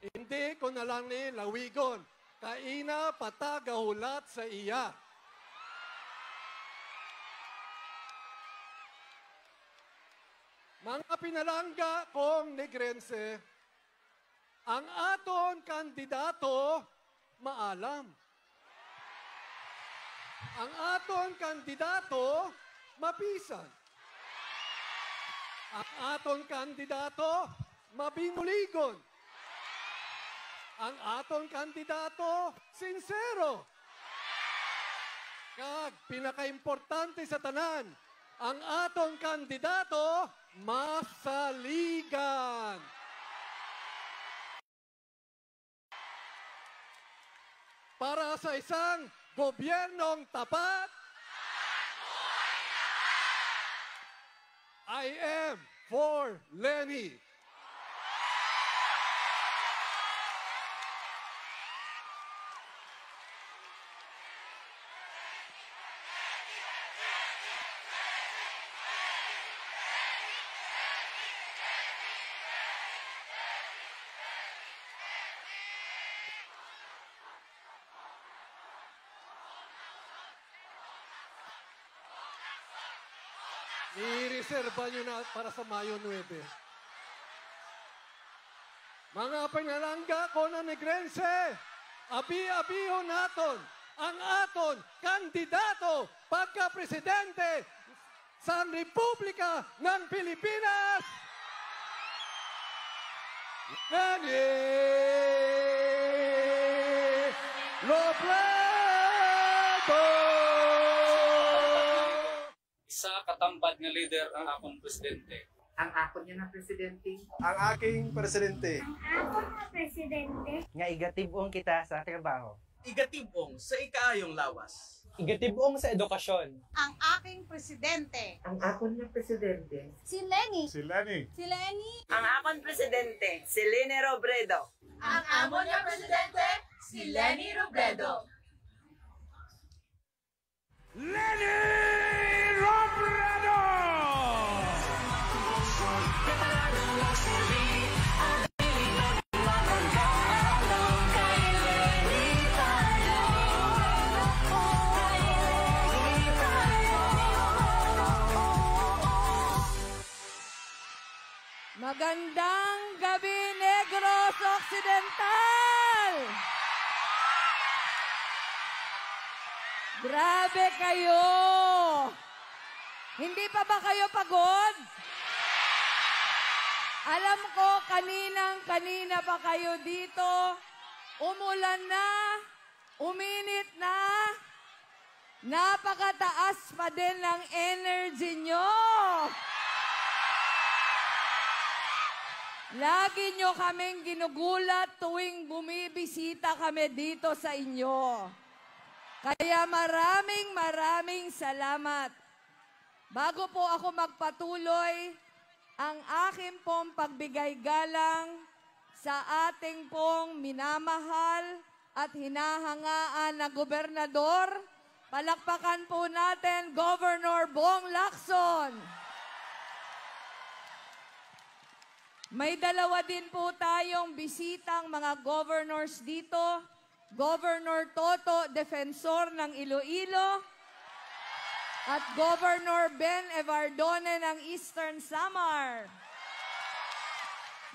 Hindi ko na lang nilawigon. Kaina patagahulat sa iya. Mga pinalangga kong Negrense, ang aton kandidato maalam. Ang aton kandidato mapisan. Ang aton kandidato mabinguligon. Ang aton kandidato sincero. Kag pinakaimportante sa tanan, ang aton kandidato masaligan. Para sa isang gobyernong tapat, I am for Lenny. I-reserva nyo na para sa Mayo 9. Mga pinalangga ko na Negrense, abi-abiho naton ang aton kandidato pagka-presidente sa Republika ng Pilipinas, Lenny Robredo! Sa katambad nga leader ang akong presidente. Ang akon niya na presidente. Ang aking presidente. Ang akong na presidente. Nga igatibong kita sa trabaho. Igatibong sa ikaayong lawas. Igatibong sa edukasyon. Ang aking presidente. Ang akon na presidente. Si Lenny. Si Lenny. Si Lenny. Ang akon presidente, si Lenny Robredo. Ang amon niya presidente, si Lenny Robredo. Lenny Robredo! Magandang gabi, Negros Occidental! Grabe kayo! Hindi pa ba kayo pagod? Alam ko, kanina pa kayo dito. Umulan na, uminit na, napakataas pa din ng energy nyo. Lagi nyo kaming ginugulat tuwing bumibisita kami dito sa inyo. Kaya maraming salamat. Bago po ako magpatuloy, ang akin pong pagbigay galang sa ating pong minamahal at hinahangaan na gobernador, palakpakan po natin Governor Bong Lacson. May dalawa din po tayong bisitang mga governors dito. Governor Toto Defensor ng Iloilo at Governor Ben Evardone ng Eastern Samar.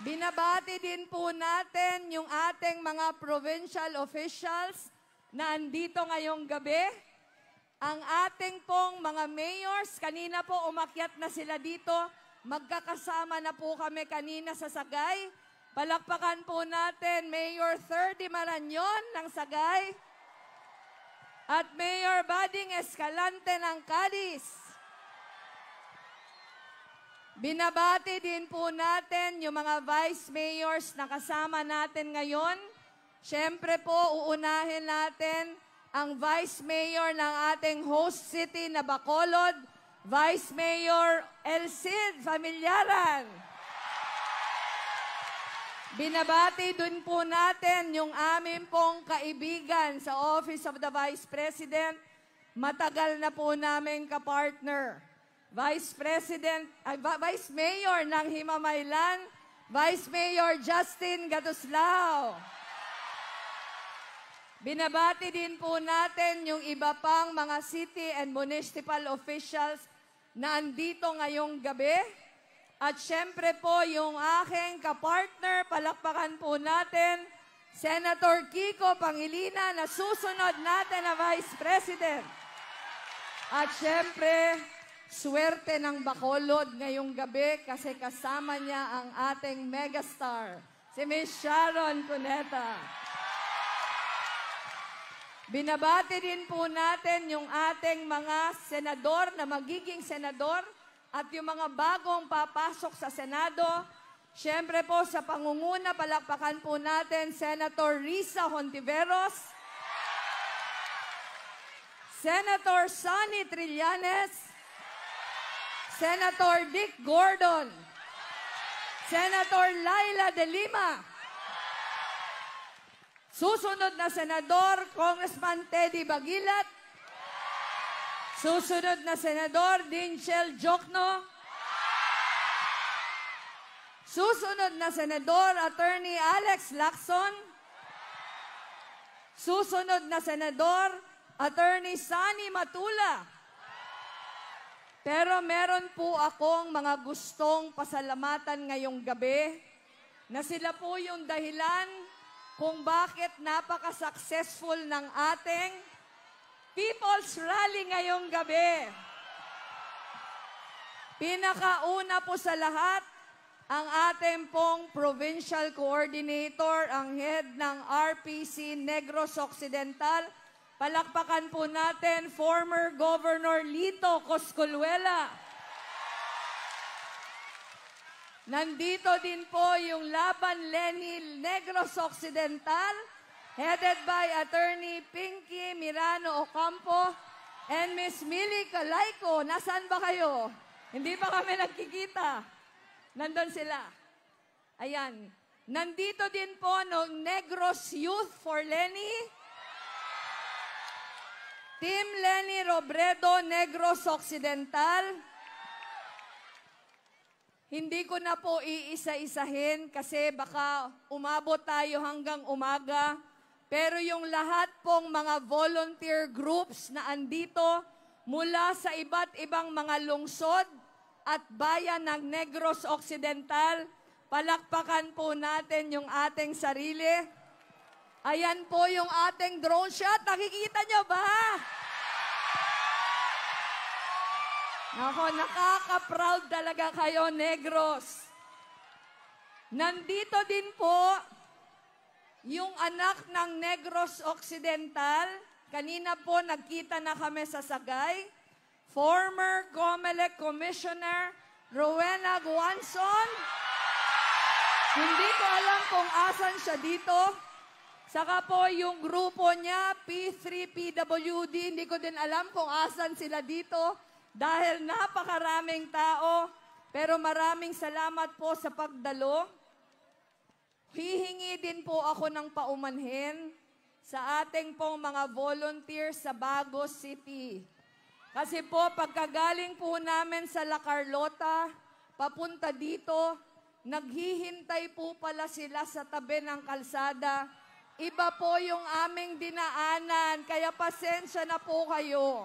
Binabati din po natin yung ating mga provincial officials na andito ngayong gabi. Ang ating pong mga mayors, kanina po umakyat na sila dito. Magkakasama na po kami kanina sa Sagay. Palakpakan po natin Mayor Thirdy Marañon ng Sagay at Mayor Bading Escalante ng Cadiz. Binabati din po natin yung mga vice mayors na kasama natin ngayon. Siyempre po, uunahin natin ang Vice Mayor ng ating host city na Bacolod, Vice Mayor Elcid Familiaran. Binabati dun po natin yung amin pong kaibigan sa Office of the Vice President. Matagal na po namin kapartner. Vice Mayor ng Himamaylan, Vice Mayor Justin Gatuslao. Binabati din po natin yung iba pang mga city and municipal officials na andito ngayong gabi. At syempre po yung aking kapartner, palakpakan po natin, Senator Kiko Pangilinan na susunod natin na Vice President. At syempre, swerte ng Bacolod ngayong gabi kasi kasama niya ang ating megastar, si Miss Sharon Cuneta. Binabati din po natin yung ating mga senador na magiging senador at yung mga bagong papasok sa Senado. Siyempre po sa pangunguna, palakpakan po natin Senator Risa Hontiveros, Senator Sonny Trillanes, Senator Dick Gordon, Senator Laila De Lima, susunod na Senador, Congressman Teddy Bagilat, susunod na Senador, Dinchel Jokno, susunod na Senador, Attorney Alex Lacson, susunod na Senador, Attorney Sunny Matula. Pero meron po akong mga gustong pasalamatan ngayong gabi na sila po yung dahilan kung bakit napaka-successful ng ating People's Rally ngayong gabi. Pinakauna po sa lahat, ang ating pong Provincial Coordinator, ang head ng RPC Negros Occidental. Palakpakan po natin, former Governor Lito Cosculuela. Nandito din po yung Laban Leni Negros Occidental, headed by Attorney Pinky Mirano Ocampo and Miss Millie Calayco. Nasaan ba kayo? Hindi pa kami nagkikita. Nandun sila. Ayan. Nandito din po ng Negros Youth for Leni, Team Leni Robredo Negros Occidental. Hindi ko na po iisa-isahin kasi baka umabot tayo hanggang umaga. Pero yung lahat pong mga volunteer groups na andito mula sa iba't ibang mga lungsod at bayan ng Negros Occidental, palakpakan po natin yung ating sarili. Ayan po yung ating drone shot. Nakikita nyo ba? Ako, nakaka-proud talaga kayo, Negros. Nandito din po yung anak ng Negros Occidental. Kanina po nagkita na kami sa Sagay. Former COMELEC Commissioner Rowena Guanzon. Hindi ko alam kung asan siya dito. Saka po yung grupo niya, P3PWD, hindi ko din alam kung asan sila dito dahil napakaraming tao. Pero maraming salamat po sa pagdalo. Hihingi din po ako ng paumanhin sa ating pong mga volunteers sa Bagos City. Kasi po, pagkagaling po namin sa La Carlota, papunta dito, naghihintay po pala sila sa tabi ng kalsada. Iba po yung aming dinaanan, kaya pasensya na po kayo.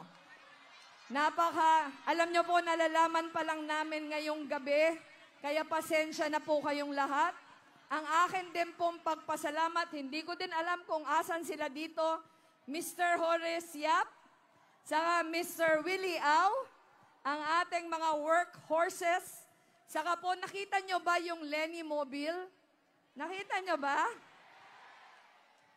Alam nyo po, nalalaman pa lang namin ngayong gabi, kaya pasensya na po kayong lahat. Ang akin din pong pagpasalamat, hindi ko din alam kung asan sila dito, Mr. Horace Yap, saka Mr. Willie Au, ang ating mga workhorses. Saka po, nakita nyo ba yung Leni Mobile? Nakita nyo ba?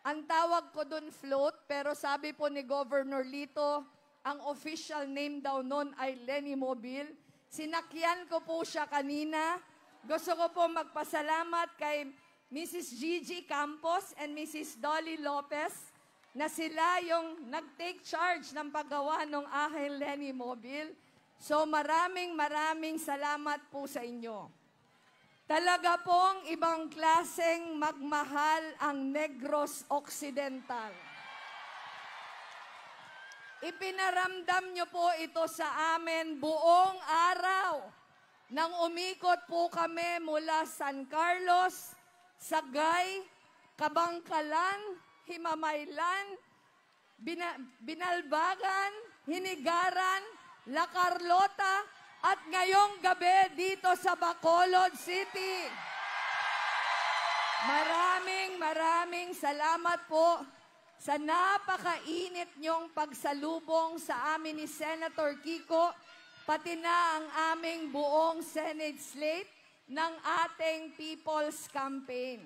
Ang tawag ko dun float, pero sabi po ni Governor Lito, ang official name daw nun ay Leni Mobile. Sinakyan ko po siya kanina. Gusto ko po magpasalamat kay Mrs. Gigi Campos and Mrs. Dolly Lopez na sila yung nag-take charge ng paggawa ng aking Lenny Mobile. So maraming salamat po sa inyo. Talaga pong ibang klaseng magmahal ang Negros Occidental. Ipinaramdam nyo po ito sa amin buong araw nang umikot po kami mula San Carlos, Sagay, Kabangkalan, Himamaylan, Binalbagan, Hinigaran, La Carlota, at ngayong gabi dito sa Bacolod City. Maraming salamat po sa napakainit niyong pagsalubong sa amin ni Senator Kiko, pati na ang aming buong Senate slate ng ating People's Campaign.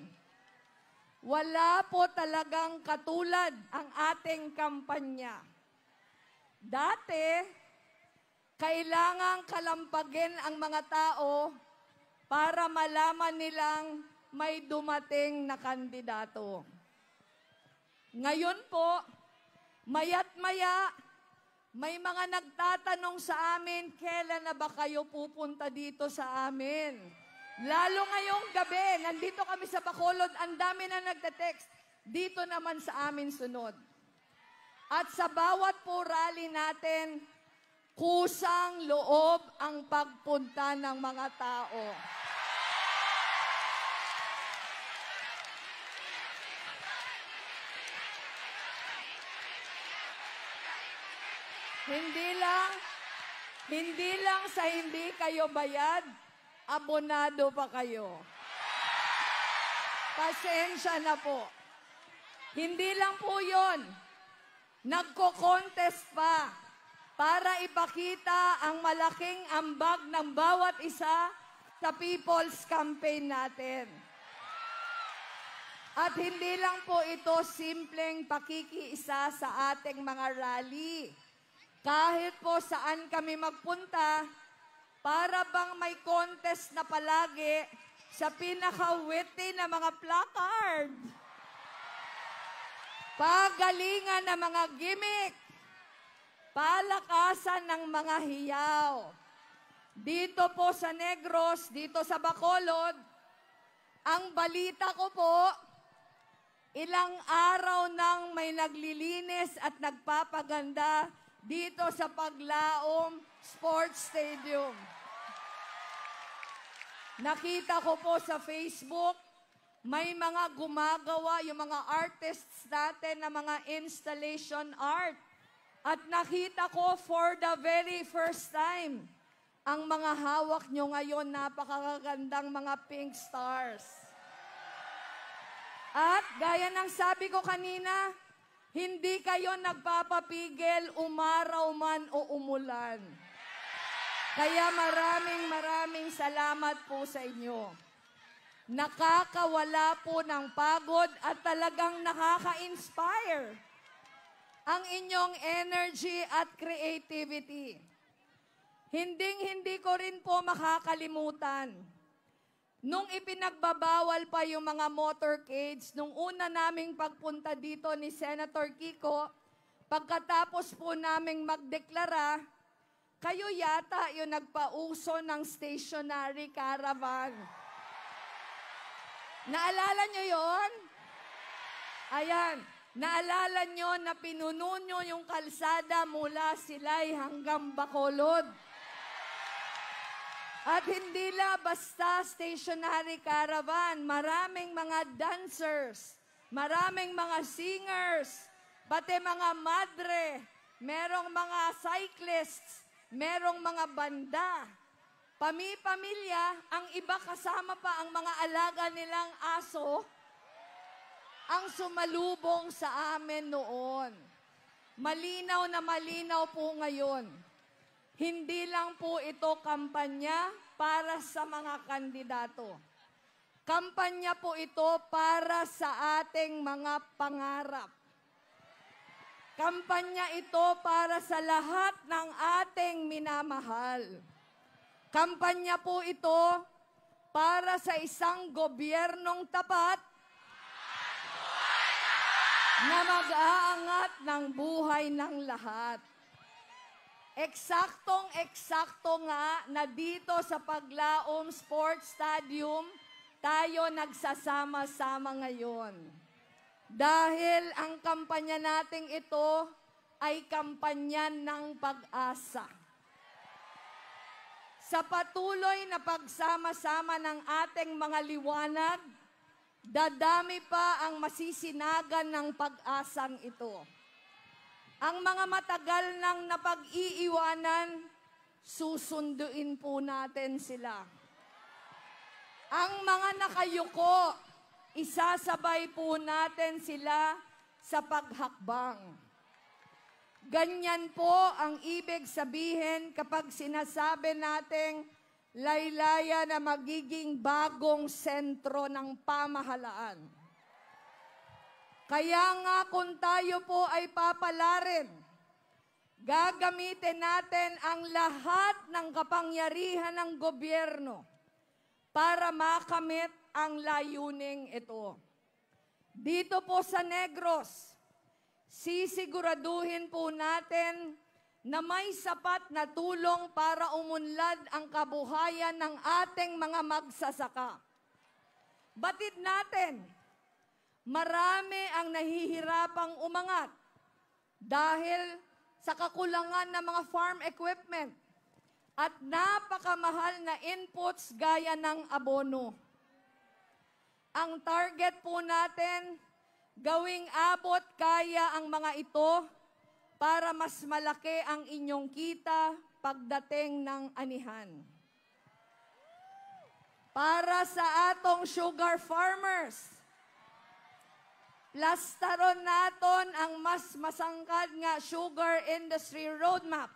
Wala po talagang katulad ang ating kampanya. Dati, kailangang kalampagin ang mga tao para malaman nilang may dumating na kandidato. Ngayon po, maya't maya, may mga nagtatanong sa amin, kailan na ba kayo pupunta dito sa amin? Lalo ngayong gabi, nandito kami sa Bacolod, ang dami na nagte-text. Dito naman sa amin sunod. At sa bawat po rally natin, kusang loob ang pagpunta ng mga tao. Hindi lang sa hindi kayo bayad, abonado pa kayo. Pasensya na po. Hindi lang po yun. Nagko-contest pa para ipakita ang malaking ambag ng bawat isa sa People's Campaign natin. At hindi lang po ito simpleng pakikiisa sa ating mga rally. Kahit po saan kami magpunta, para bang may contest na palagi sa pinaka-witty na mga placard. Pagalingan ng mga gimmick. Palakasan ng mga hiyaw. Dito po sa Negros, dito sa Bacolod, ang balita ko po, ilang araw nang may naglilinis at nagpapaganda dito sa Paglaom Sports Stadium. Nakita ko po sa Facebook, may mga gumagawa, yung mga artists natin na mga installation art. At nakita ko for the very first time, ang mga hawak nyo ngayon, napakagandang mga pink stars. At gaya ng sabi ko kanina, hindi kayo nagpapapigil umaraw man o umulan. Kaya maraming salamat po sa inyo. Nakakawala po ng pagod at talagang nakaka-inspire ang inyong energy at creativity. Hindi ko rin po makakalimutan. Nung ipinagbabawal pa yung mga motorcades, nung una naming pagpunta dito ni Senator Kiko, pagkatapos po naming magdeklara, kayo yata yung nagpauso ng stationary caravan. Naalala nyo yon? Ayan. Naalala nyo na pinuno nyo yung kalsada mula Silay hanggang Bacolod. At hindi lang basta stationary caravan, maraming mga dancers, maraming mga singers, pati mga madre, merong mga cyclists, merong mga banda. Pamilya, ang iba kasama pa ang mga alaga nilang aso, ang sumalubong sa amin noon. Malinaw na malinaw po ngayon. Hindi lang po ito kampanya para sa mga kandidato. Kampanya po ito para sa ating mga pangarap. Kampanya ito para sa lahat ng ating minamahal. Kampanya po ito para sa isang gobyernong tapat na mag-aangat ng buhay ng lahat. Eksaktong-eksakto nga na dito sa Paglaom Sports Stadium, tayo nagsasama-sama ngayon. Dahil ang kampanya nating ito ay kampanya ng pag-asa. Sa patuloy na pagsama-sama ng ating mga liwanag, dadami pa ang masisinagan ng pag-asang ito. Ang mga matagal nang napag-iiwanan, susunduin po natin sila. Ang mga nakayuko, isasabay po natin sila sa paghakbang. Ganyan po ang ibig sabihin kapag sinasabi nating laylaya na magiging bagong sentro ng pamahalaan. Kaya nga kung tayo po ay papalarin, gagamitin natin ang lahat ng kapangyarihan ng gobyerno para makamit ang layuning ito. Dito po sa Negros, sisiguraduhin po natin na may sapat na tulong para umunlad ang kabuhayan ng ating mga magsasaka. Batid natin, marami ang nahihirapang umangat dahil sa kakulangan ng mga farm equipment at napakamahal na inputs gaya ng abono. Ang target po natin, gawing abot kaya ang mga ito para mas malaki ang inyong kita pagdating ng anihan. Para sa atong sugar farmers, plastaron naton ang mas masangkad nga sugar industry roadmap.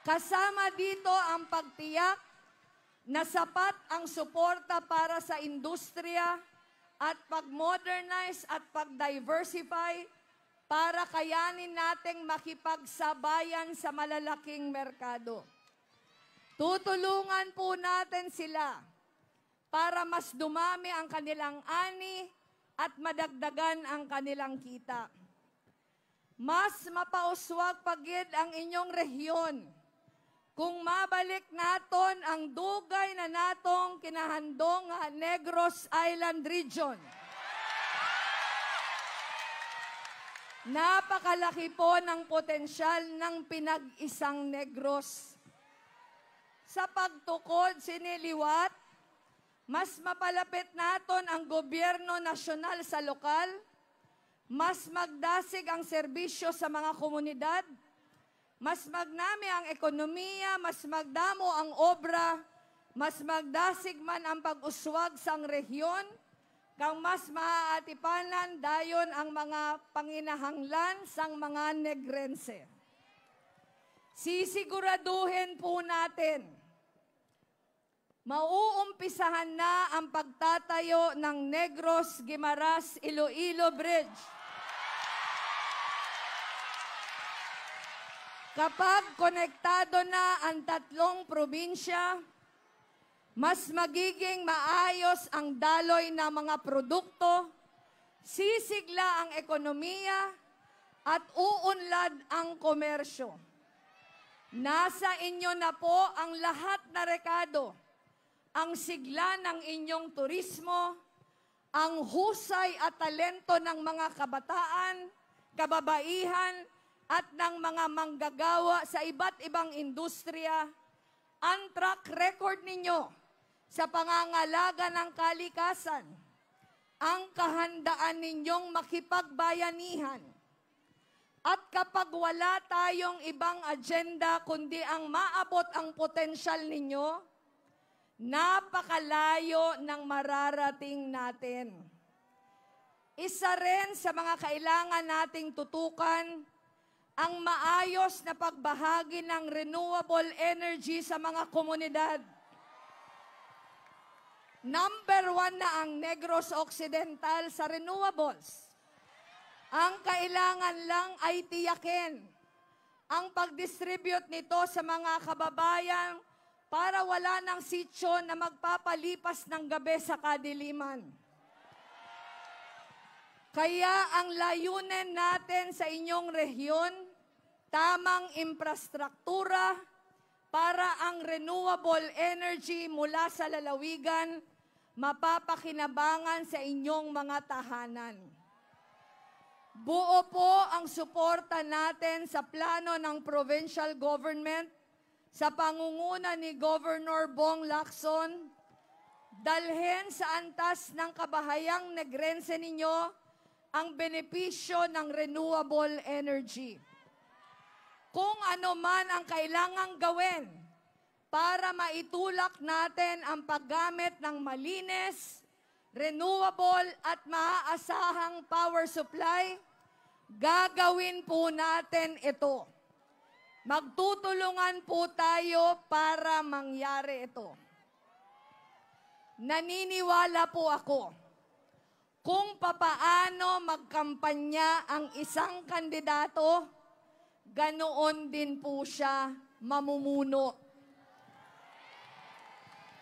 Kasama dito ang pagtiyak na sapat ang suporta para sa industriya at pag-modernize at pag-diversify para kayanin nating makipagsabayan sa malalaking merkado. Tutulungan po natin sila para mas dumami ang kanilang ani at madagdagan ang kanilang kita. Mas mapauswag pagid ang inyong rehiyon kung mabalik naton ang dugay na natong kinahandong Negros Island Region. Napakalaki po ng potensyal ng pinag-isang Negros. Sa pagtukod siniliwat, mas mapalapit naton ang gobyerno nasyonal sa lokal, mas magdasig ang serbisyo sa mga komunidad, mas magnami ang ekonomiya, mas magdamo ang obra, mas magdasig man ang pag-uswag sang rehiyon, kang mas maaatipanan dayon ang mga panginahanglan sang mga Negrense. Sisiguraduhin po natin, mauumpisahan na ang pagtatayo ng Negros Guimaras Iloilo Bridge. Kapag konektado na ang tatlong probinsya, mas magiging maayos ang daloy ng mga produkto, sisigla ang ekonomiya, at uunlad ang komersyo. Nasa inyo na po ang lahat na rekado, ang sigla ng inyong turismo, ang husay at talento ng mga kabataan, kababaihan, at ng mga manggagawa sa iba't ibang industriya, ang track record ninyo sa pangangalaga ng kalikasan, ang kahandaan ninyong makipagbayanihan. At kapag wala tayong ibang agenda kundi ang maabot ang potensyal ninyo, napakalayo ng mararating natin. Isa rin sa mga kailangan nating tutukan ang maayos na pagbahagi ng renewable energy sa mga komunidad. Number 1 na ang Negros Occidental sa renewables. Ang kailangan lang ay tiyakin ang pag-distribute nito sa mga kababayan para wala ng sityo na magpapalipas ng gabi sa kadiliman. Kaya ang layunin natin sa inyong rehiyon, tamang infrastruktura para ang renewable energy mula sa lalawigan mapapakinabangan sa inyong mga tahanan. Buo po ang suporta natin sa plano ng provincial government sa pangunguna ni Governor Bong Lacson, dalhin sa antas ng kabahayang Negrense ninyo ang benepisyo ng renewable energy. Kung ano man ang kailangang gawin para maitulak natin ang paggamit ng malinis, renewable at maaasahang power supply, gagawin po natin ito. Magtutulungan po tayo para mangyari ito. Naniniwala po ako kung papaano magkampanya ang isang kandidato, ganoon din po siya mamumuno.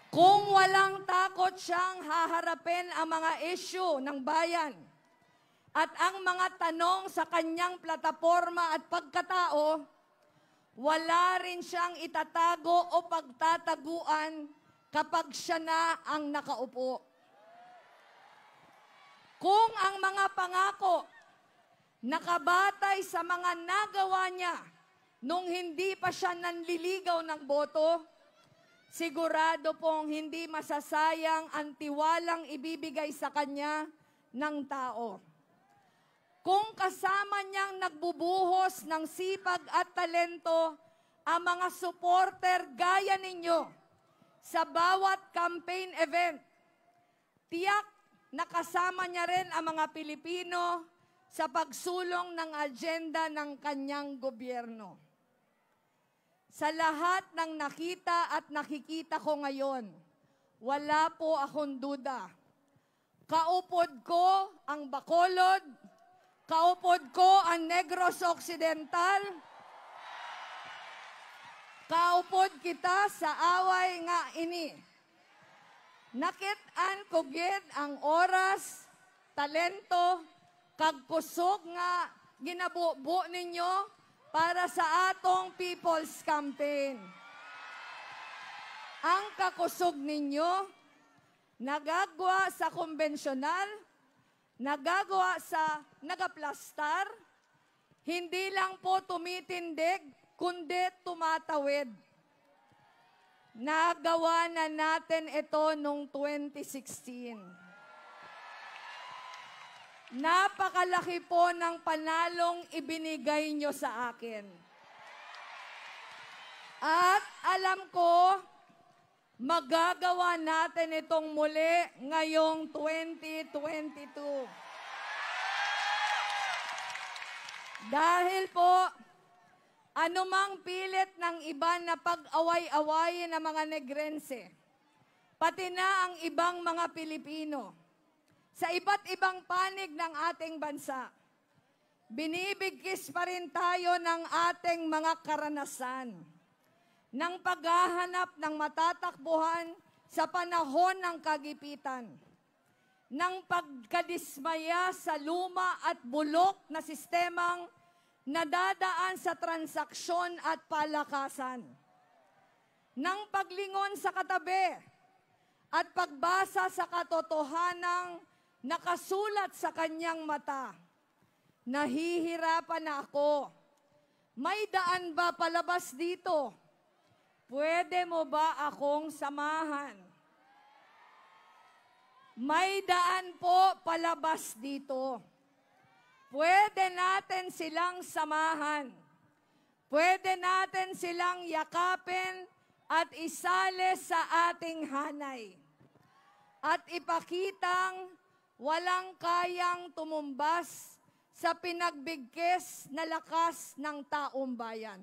Kung walang takot siyang haharapin ang mga issue ng bayan at ang mga tanong sa kanyang plataporma at pagkatao, wala rin siyang itatago o pagtataguan kapag siya na ang nakaupo. Kung ang mga pangako nakabatay sa mga nagawa niya nung hindi pa siya nanliligaw ng boto, sigurado pong hindi masasayang ang tiwalang ibibigay sa kanya ng tao. Kung kasama niyang nagbubuhos ng sipag at talento ang mga supporter gaya ninyo sa bawat campaign event, tiyak na kasama niya rin ang mga Pilipino sa pagsulong ng agenda ng kanyang gobyerno. Sa lahat ng nakita at nakikita ko ngayon, wala po akong duda. Kaupod ko ang Bacolod, kaupod ko ang Negros Occidental, kaupod kita sa away nga ini. Nakit-an ko gid ang oras, talento, kag kusog nga ginabubo ninyo para sa atong People's Campaign. Ang kakusog ninyo, nagagawa sa konbensyonal, nagagawa sa nagaplastar, hindi lang po tumitindig, kundi tumatawid. Nagawa na natin ito noong 2016. Napakalaki po ng panalong ibinigay nyo sa akin. At alam ko, magagawa natin itong muli ngayong 2022. Dahil po, anumang pilit ng iba na pag-away-awayin ng mga Negrense, pati na ang ibang mga Pilipino, sa iba't ibang panig ng ating bansa, binibigkis pa rin tayo ng ating mga karanasan, ng paghahanap ng matatakbuhan sa panahon ng kagipitan, ng pagkadismaya sa luma at bulok na sistemang nadadaan sa transaksyon at palakasan, ng paglingon sa katabi at pagbasa sa katotohanang nakasulat sa kanyang mata. Nahihirapan na ako. May daan ba palabas dito? Pwede mo ba akong samahan? May daan po palabas dito. Pwede natin silang samahan. Pwede natin silang yakapin at isali sa ating hanay. At ipakitang walang kayang tumumbas sa pinagbigkis na lakas ng taong bayan.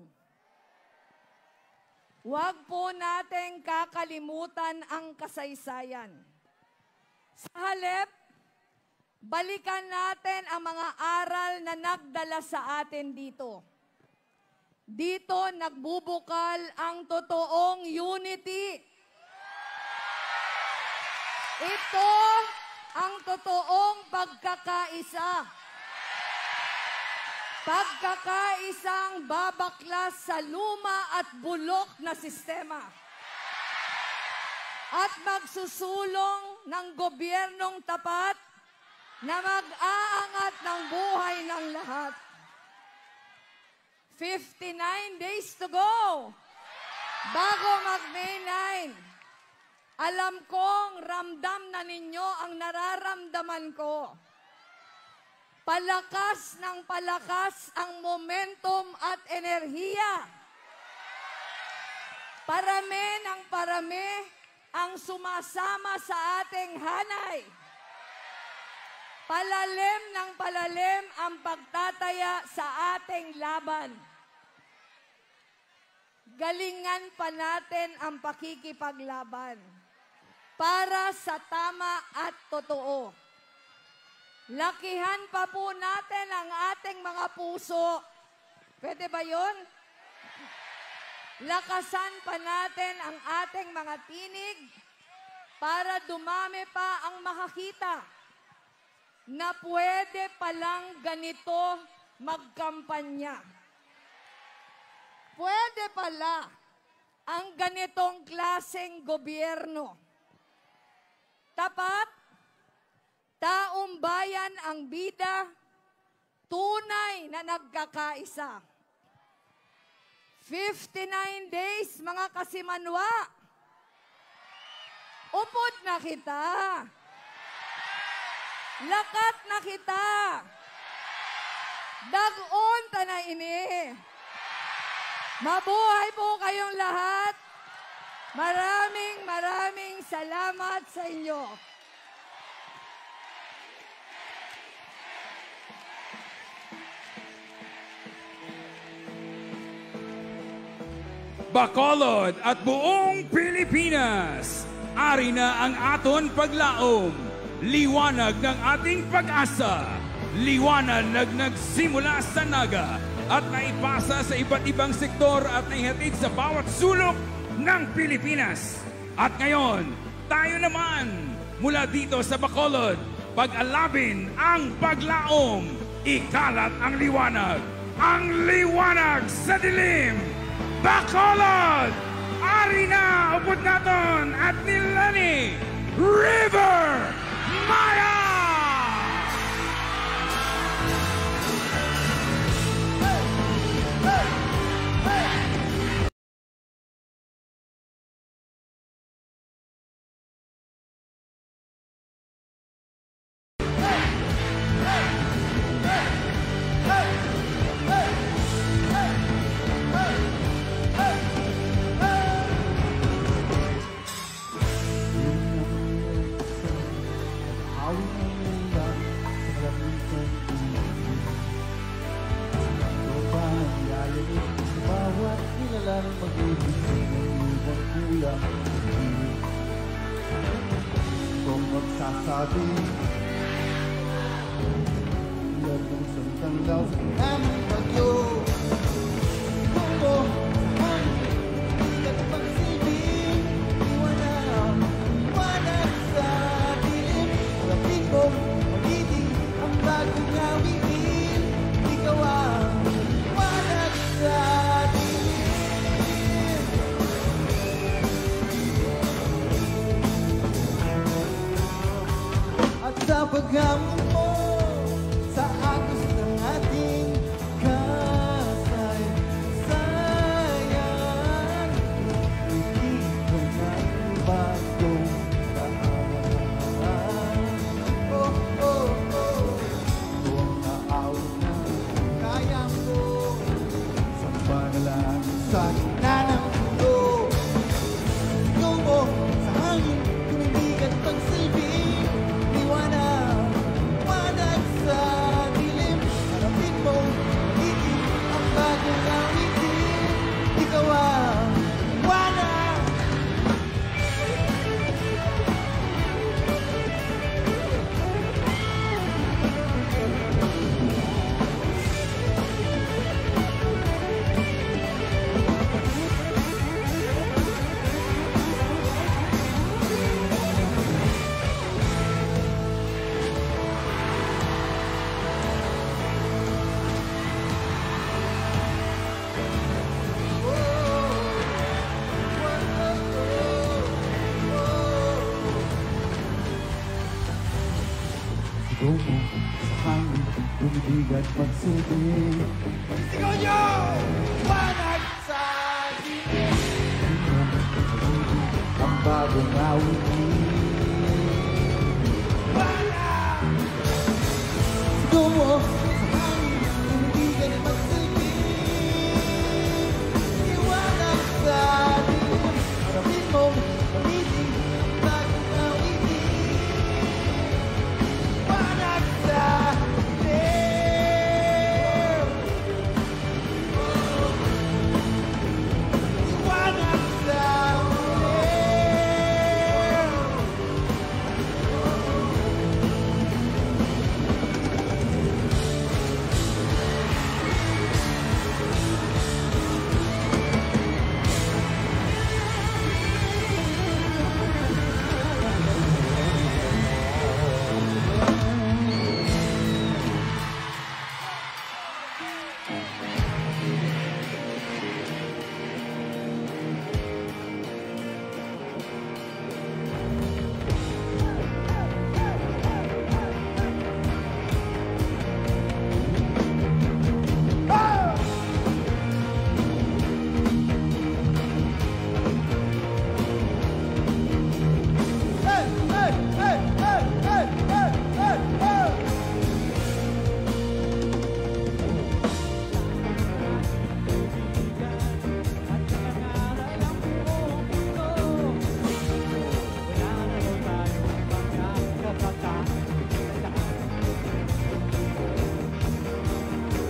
Huwag po nating kakalimutan ang kasaysayan. Sa halip, balikan natin ang mga aral na nagdala sa atin dito. Dito nagbubukal ang totoong unity. Ito ang totoong pagkakaisa. Pagkakaisang babaklas sa luma at bulok na sistema. At magsusulong ng gobyernong tapat na mag-aangat ng buhay ng lahat. 59 days to go. Bago mag-May 9. Alam kong ramdam na ninyo ang nararamdaman ko. Palakas ng palakas ang momentum at enerhiya. Parami ng parami ang sumasama sa ating hanay. Palalim ng palalim ang pagtataya sa ating laban. Galingan pa natin ang pakikipaglaban para sa tama at totoo. Lakihan pa po natin ang ating mga puso. Pwede ba yun? Lakasan pa natin ang ating mga tinig para dumami pa ang makakita na pwede palang ganito magkampanya. Pwede pala ang ganitong klaseng gobyerno. Tapat, taong bayan ang bida, tunay na nagkakaisa. 59 days, mga kasimanwa. Upod na kita. Lakat na kita. Dag-on ta na ini. Mabuhay po kayong lahat. Maraming salamat sa inyo. Bacolod at buong Pilipinas, ari na ang aton paglaom. Liwanag ng ating pag-asa. Liwanag nagsimula sa Naga at naipasa sa iba't ibang sektor at naihatid sa bawat sulok ng Pilipinas. At ngayon, tayo naman mula dito sa Bacolod, pag-alabin ang paglaom, ikalat ang liwanag sa dilim. Bacolod, ari na upod naton at ni Leni River Maya! Kung magsasabi Iyan ang salitang daw aming bagyo Kung ang ikat pagsilbing Iwanag sa dilim Lapit kong magiging ang bagong ngawiin Ikaw ang iwanag sa sa paghamon mo sa agos ng ating Tumo sa hangin, umibig at magsubig. Sigaw nyo! Panag sa dilim! Ang bagong awitin. Tumo sa hangin, umibig at magsubig. Iwanag sa dilim, maraming mong pamitin. Ang bagong awitin. Panag sa dilim! Iwanag sa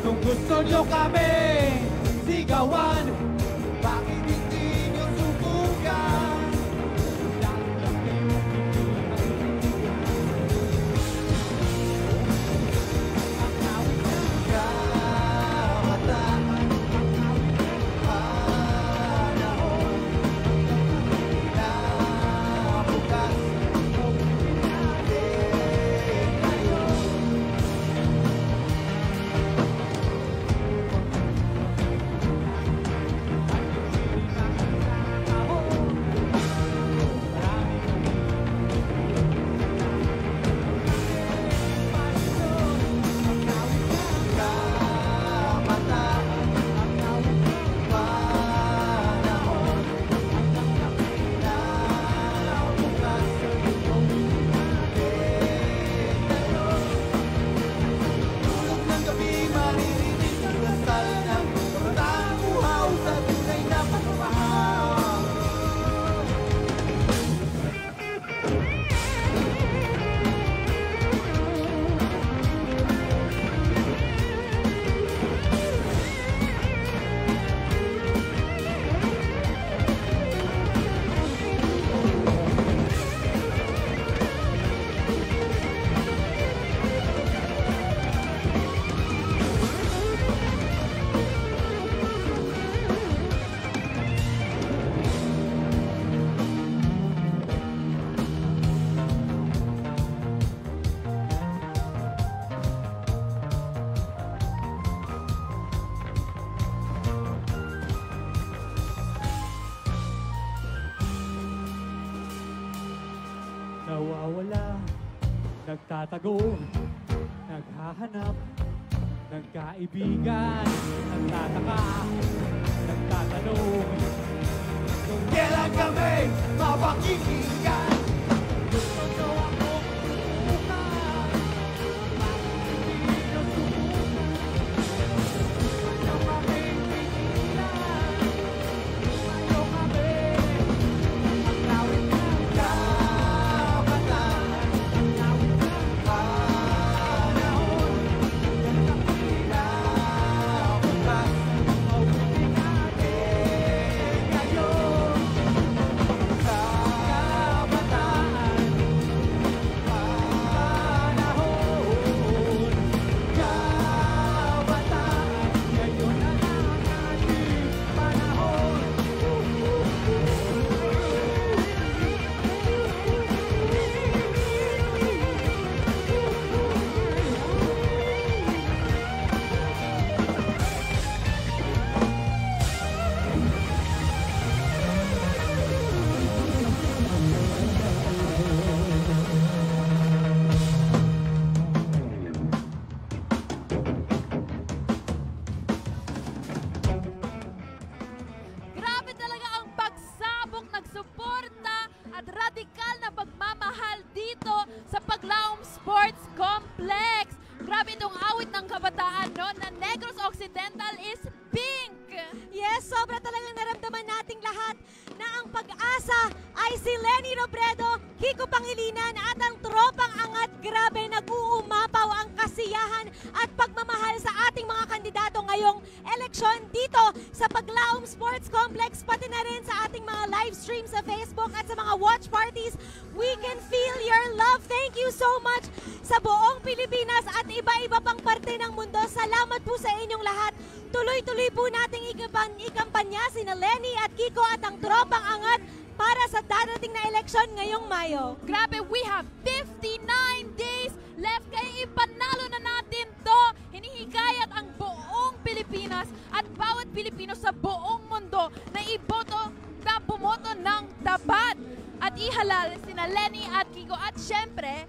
Kung gusto nyo kami sigawan, bakit hindi nyo subukan? Kabataan, panahon na bukas, natin ngayon. Nawawala, nagtatago, naghahanap, nagkaibigan, nagtataka, nagtatanong. Kung kailan kami mapakikinggan, gusto nyo akong subukan. Bakit hindi nyo subukan? Gusto nyo kaming pigilan. Gusto nyo kami maglawit ng kabataan, maglawit ng panahon. Bukas, mauwi natin ngayon. si Lenny Robredo, Kiko Pangilinan at ang tropang angat. Grabe, nag-uumapaw ang kasiyahan at pagmamahal sa ating mga kandidato ngayong eleksyon dito sa Paglaom Sports Complex, pati na rin sa ating mga live stream sa Facebook at sa mga watch parties. We can feel your love. Thank you so much sa buong Pilipinas at iba-iba pang parte ng mundo. Salamat po sa inyong lahat. Tuloy-tuloy po nating ikampanya sina Lenny at Kiko at ang tropang angat para sa darating na eleksyon ngayong Mayo. Grabe, we have 59 days left. Kaya ipanalo na natin to. Hinihikayat ang buong Pilipinas at bawat Pilipino sa buong mundo na bumoto ng tapat at ihalal sina Lenny at Kiko at syempre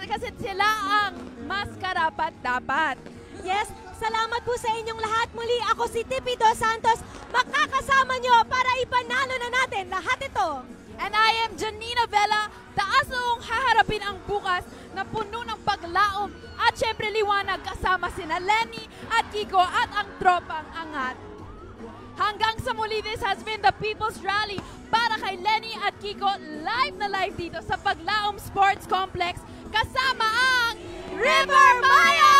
kasi sila ang mas karapat-dapat. Yes, salamat po sa inyong lahat. Muli ako si Tippy Dos Santos, makakasama nyo para ipanalo na natin lahat ito. And I am Janina Vela, taas-ong haharapin ang bukas na puno ng paglaom at syempre liwanag kasama sina Lenny at Kiko at ang tropang angat. Hanggang sa muli, this has been the People's Rally para kay Lenny at Kiko, live na live dito sa Paglaom Sports Complex kasama ang River Maya!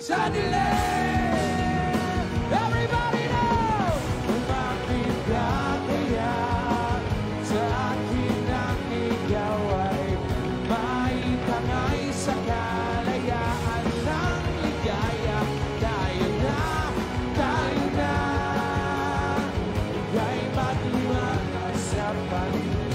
Sa dilim, everybody know, umapit ka kaya sa akin ang ikaw ay maitangay sa kalayaan ng ligaya. Tayo na, ika'y matliwanag sa paligid.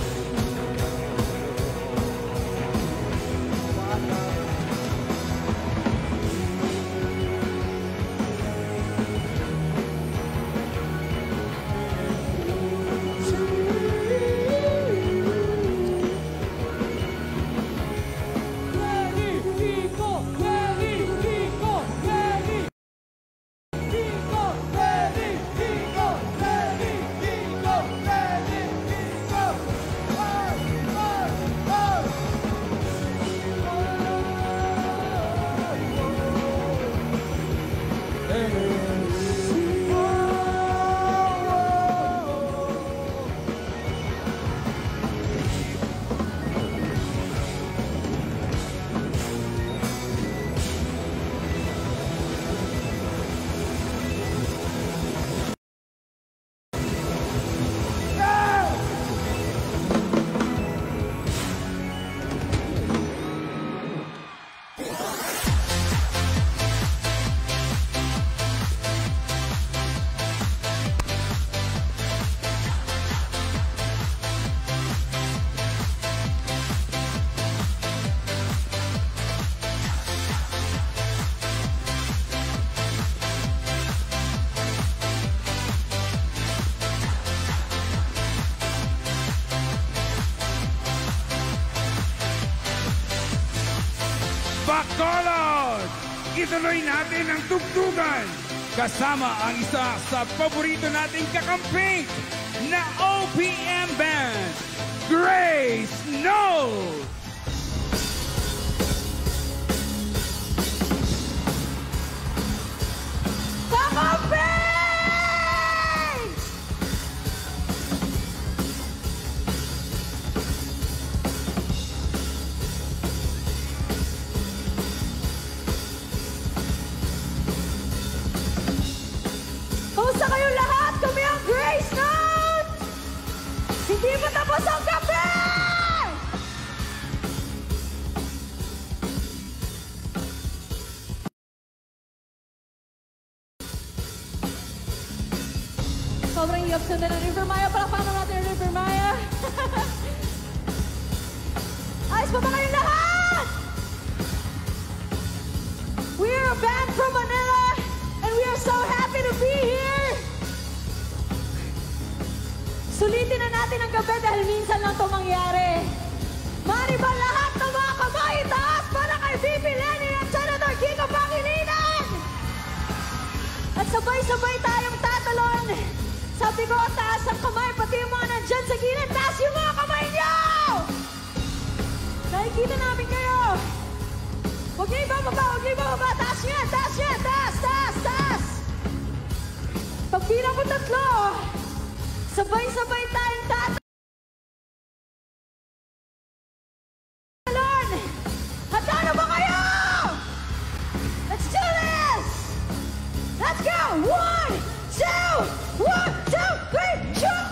Bacolod! Ituloy natin ang tugtugan kasama ang isa sa paborito nating kakamping na OPM Band, Grace Note! Kamusta kayong lahat? Kami ang Grace Note! Hindi pa tapos ang kape! Sobrang hiyap sa na ng River Maya. Palakpakan natin ang River Maya. Ayos pa ba kayong lahat? We are a band from Manila and we are so happy to be here. Sulitin na natin ang gabi dahil minsan lang ito mangyari. Mari ba lahat ng mga kamay itaas para kay VP Lenny at Senator Kiko Pangilinan? At sabay-sabay tayong tatalon. Sabi ko, taas ang kamay, pati yung mga nandyan sa gilid, taas yung mga kamay niyo! Nakikita namin kayo. Huwag niyo ibababa, huwag niyo ibababa. Taas yan, taas yan, taas, taas, taas. Pag bilang ko tatlo, sabay-sabay tayong tatalon. Handa na ba kayo? Let's do this! Let's go! 1, 2, 1, 2, 3, jump!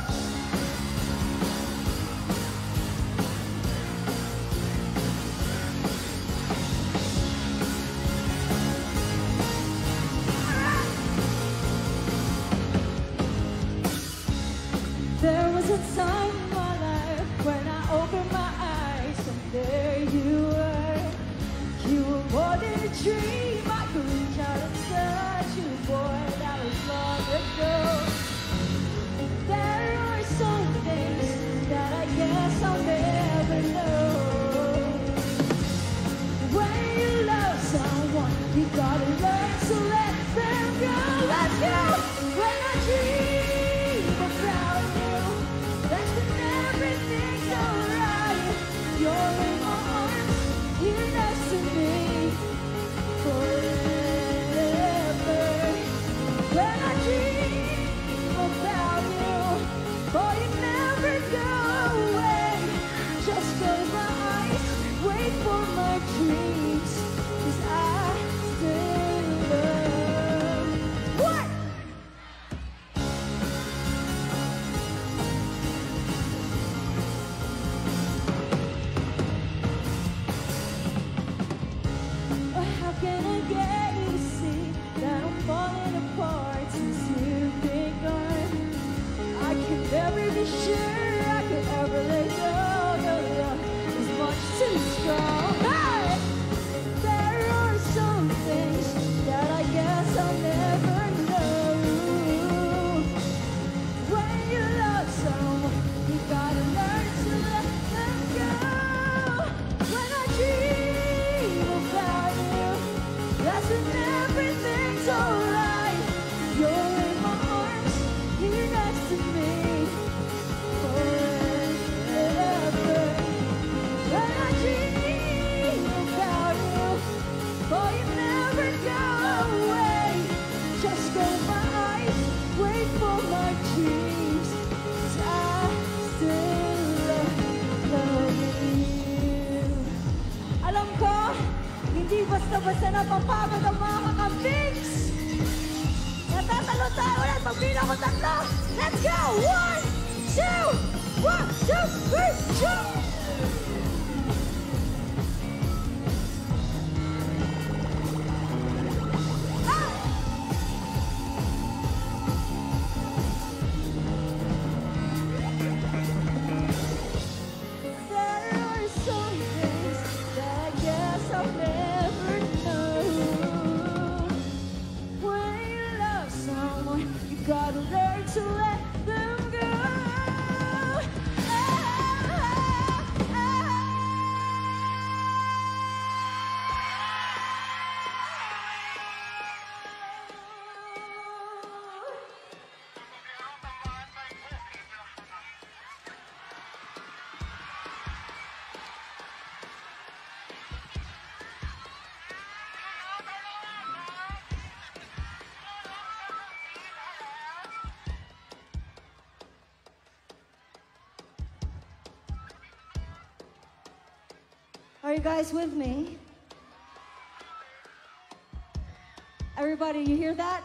There was a time in my life when I opened my eyes and there you were. You were more than a dream. I could reach out and touch you, boy. That was long ago. And there are some things that I guess I'll never know. When you love someone, you gotta learn to let them go. Let's go. When I dream about you, that's when everything's alright. You're in my arms, you're next to me forever. When I dream about you, boy, you never go away. Just close my eyes, wait for my dreams, 'cause I still love. What? How can I get you to see that I'm falling apart since you've been gone? I can never be sure I could ever let go. Your love is much too strong. Hey! There are some things that I guess I'll never know. When you love someone, you gotta learn to let them go. When I dream about you, that's when everything's alright. You're in my arms, you're next to me forever. When I dream about you, boy, you never go away. Just close my eyes, wait for my dreams, 'cause I still love you. Alam ko, hindi basta-basta napapagod ang mga kakambings. Natatalo tayo ulit, pagbilang ko tatlo. Let's go! 1, 2, 1, 2, 3, jump! There are some things that I guess I'll never know. When you love someone, you gotta learn to let them go. Are you guys with me? Everybody, you hear that?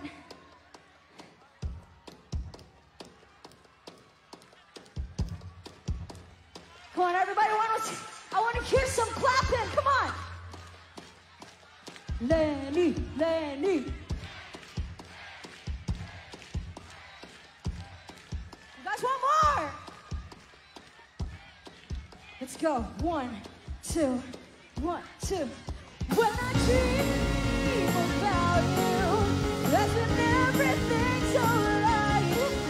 Come on, everybody, I want to hear some clapping. Come on. Lenny, Lenny. You guys want more? Let's go. 1, 2, 1, 2. When I dream about you, that's when everything's alright.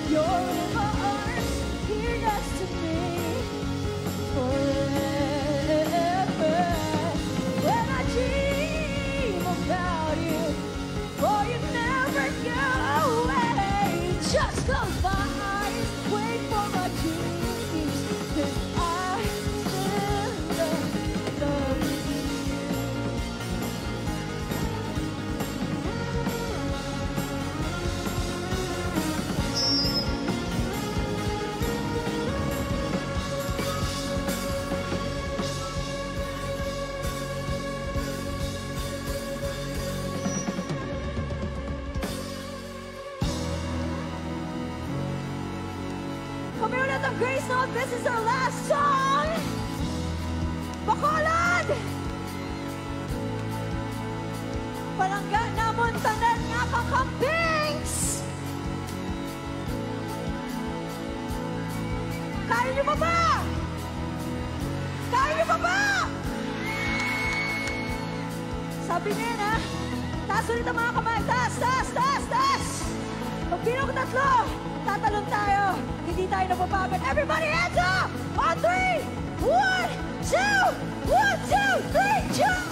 You're in my arms, here next to me. Forever. When I dream about you, boy, you never go away. Just close my eyes, wait for my dreams, 'cause I still love you. Community of Grace Note, this is our last song. Bacolod! Palangga namon tanan nga kakambings! Kaya niyo pa ba? Kaya niyo pa ba? Sabi niya na, taas ulit ang mga kamay. Taas, taas, taas, taas! Pag bilang ko 3, tatalon tayo. Hindi tayo napapagod. Everybody hands up! On 3! 1, 2! 1, 2, 3, jump!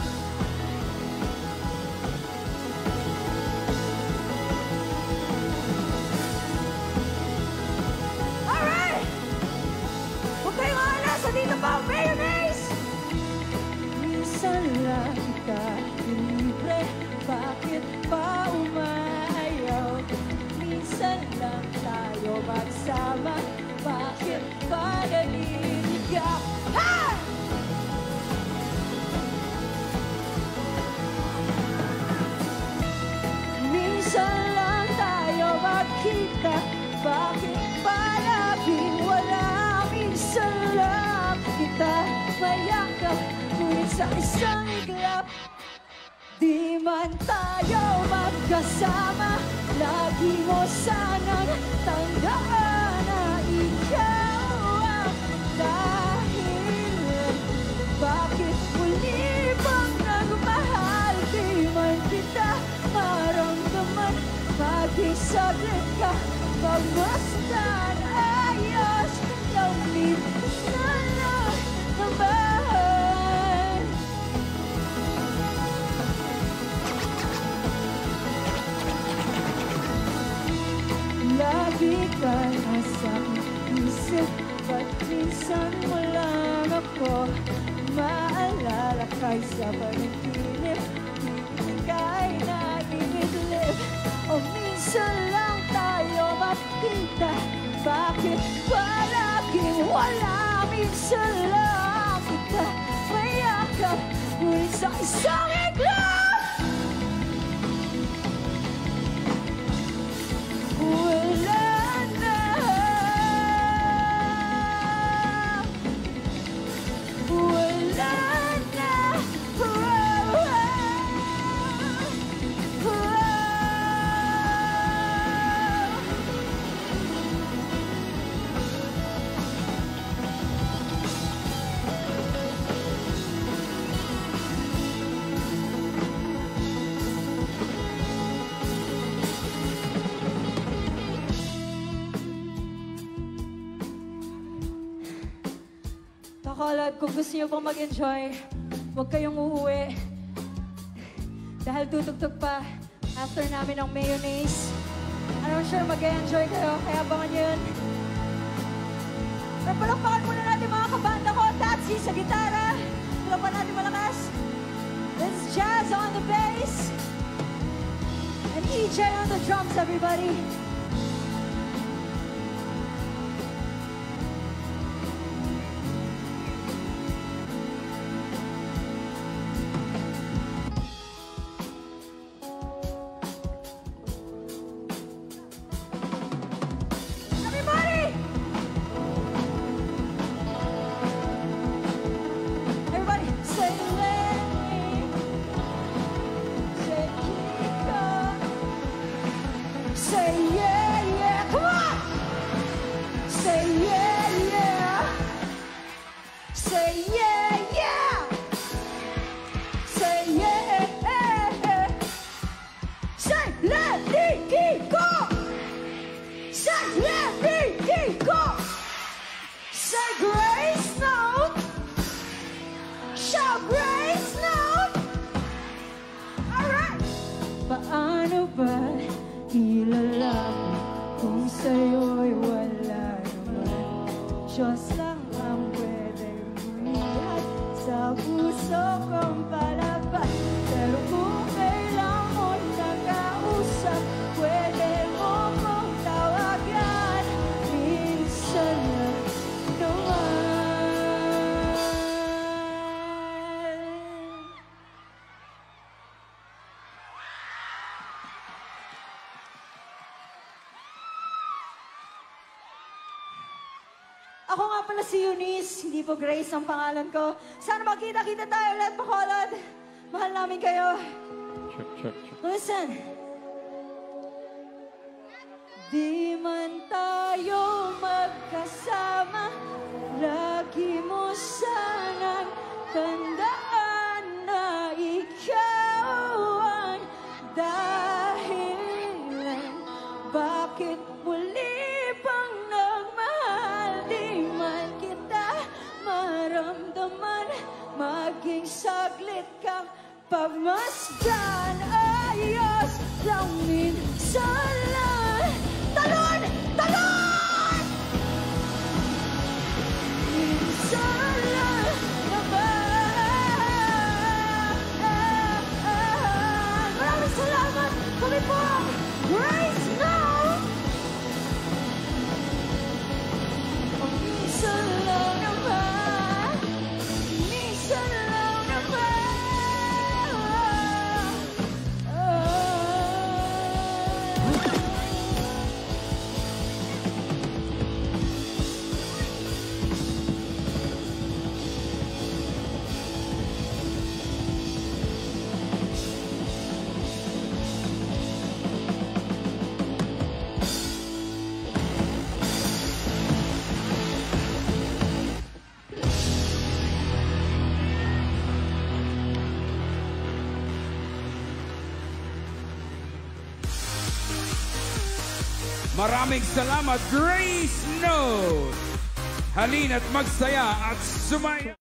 Alright! Huwag kayong alas. Dito pa ang mayonnaise! Minsan lang ka libre. Bakit pa umayaw? Minsan lang tayo magsama. Bakit pa naliligaw? Ha! Minsan lang tayo magkita. Bakit pa laging wala? Minsan lang kita mayakap. Ngunit sa isang iglap, di man tayo magkasama. Lagi mo sanang tandaan na ikaw ang dahilan. Bakit muli bang nagmahal? Di man kita maramdaman. Maging saglit ka, pagmasdan ayos. Lamig na lang naman. Lagi ka nasa isip, ba't minsan mo lang ako maalala? Kahit sa panaginip, hindi ka'y naiidlip. O minsan lang tayo makita. Bakit palaging wala? Minsan lang kita mayakap. Ngunit sa isang iglap, wala na. Wala na. Bacolod, kung gusto niyo pong mag-enjoy, huwag kayong uuwi. Dahil tutugtog pa after namin ng mayonnaise. And I'm sure mag-enjoy kayo, kaya abangan nyo yun. Pero palakpakan muna natin mga kabanda ko. Tatsi sa gitara. Palakpakan natin malakas. This is Jazz on the bass. And EJ on the drums, everybody. Grace Note! Alright! Paano ba ilalaman kung sa'yo'y wala naman? Diyos lang ang pwedeng bumihat sa puso kong palabas. Pero kung kailan mo nakausap, pwede mo kong tawagan. Minsan lang naman. Ako nga pala si Eunice, hindi po Grace ang pangalan ko. Sana magkita-kita tayo ulit, Bacolod. Mahal namin kayo. Check. Listen. Di man tayo magkasama, lagi mo sanang tandaan na ikaw ang dahilan. Bakit muli bang nagmahal? Di man kita maramdaman, maging saglit kang pagmasdan. Ayos lang minsan lang. Talon! Talon! Minsan lang naman. Maraming salamat. Kami po ang Grace Note. Minsan lang naman. Minsan lang naman. Maraming salamat, Grace Note! Halina't magsaya at sumaya!